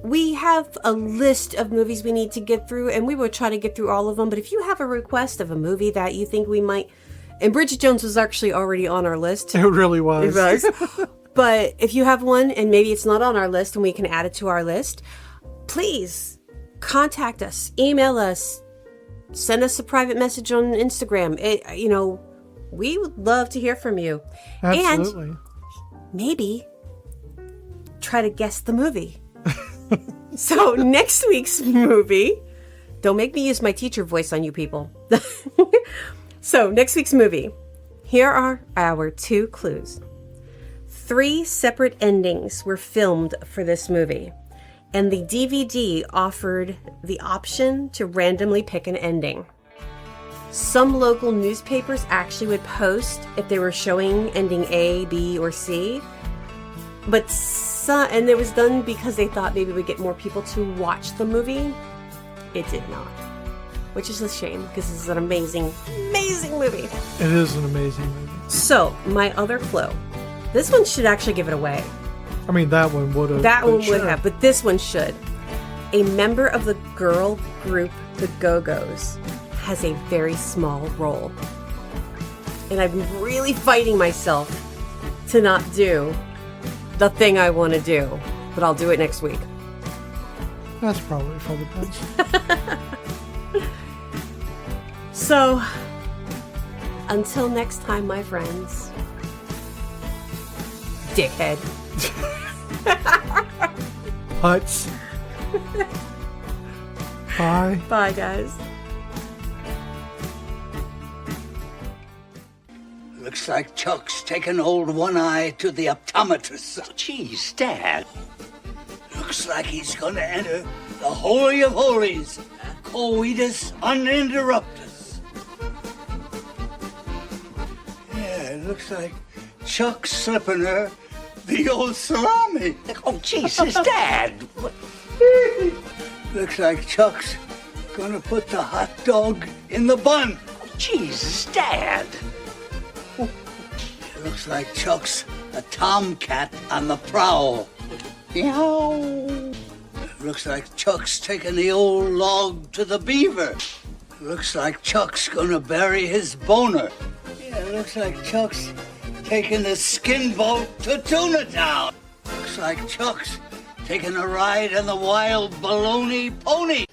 we have a list of movies we need to get through, and we will try to get through all of them. But if you have a request of a movie that you think we might... And Bridget Jones was actually already on our list.
It really was.
It was. But if you have one and maybe it's not on our list and we can add it to our list, please contact us, email us, send us a private message on Instagram. We would love to hear from you.
Absolutely.
And maybe try to guess the movie. So next week's movie, don't make me use my teacher voice on you people. So next week's movie, here are our 2 clues. 3 separate endings were filmed for this movie, and the DVD offered the option to randomly pick an ending. Some local newspapers actually would post if they were showing ending A, B, or C. And it was done because they thought maybe we'd get more people to watch the movie. It did not. Which is a shame, because this is an amazing, amazing movie.
It is an amazing movie.
So, my other clue. This one should actually give it away.
I mean, that one would have.
That one would have, but this one should. A member of the girl group, the Go-Go's, has a very small role. And I'm really fighting myself to not do the thing I want to do, but I'll do it next week.
That's probably for the best.
So, until next time, my friends. Dickhead.
Huts. Bye.
Bye, guys.
Looks like Chuck's taken old One Eye to the optometrist.
Oh, geez, Dad.
Looks like he's gonna enter the Holy of Holies, coitus uninterruptus. Yeah, it looks like Chuck's slipping her the old salami.
Oh, Jesus, Dad.
Looks like Chuck's gonna put the hot dog in the bun.
Oh, Jesus, Dad.
It looks like Chuck's a tomcat on the prowl.
Meow.
Looks like Chuck's taking the old log to the beaver. Looks like Chuck's gonna bury his boner. Yeah, looks like Chuck's taking the skin boat to Tuna Town. Looks like Chuck's taking a ride on the wild baloney pony.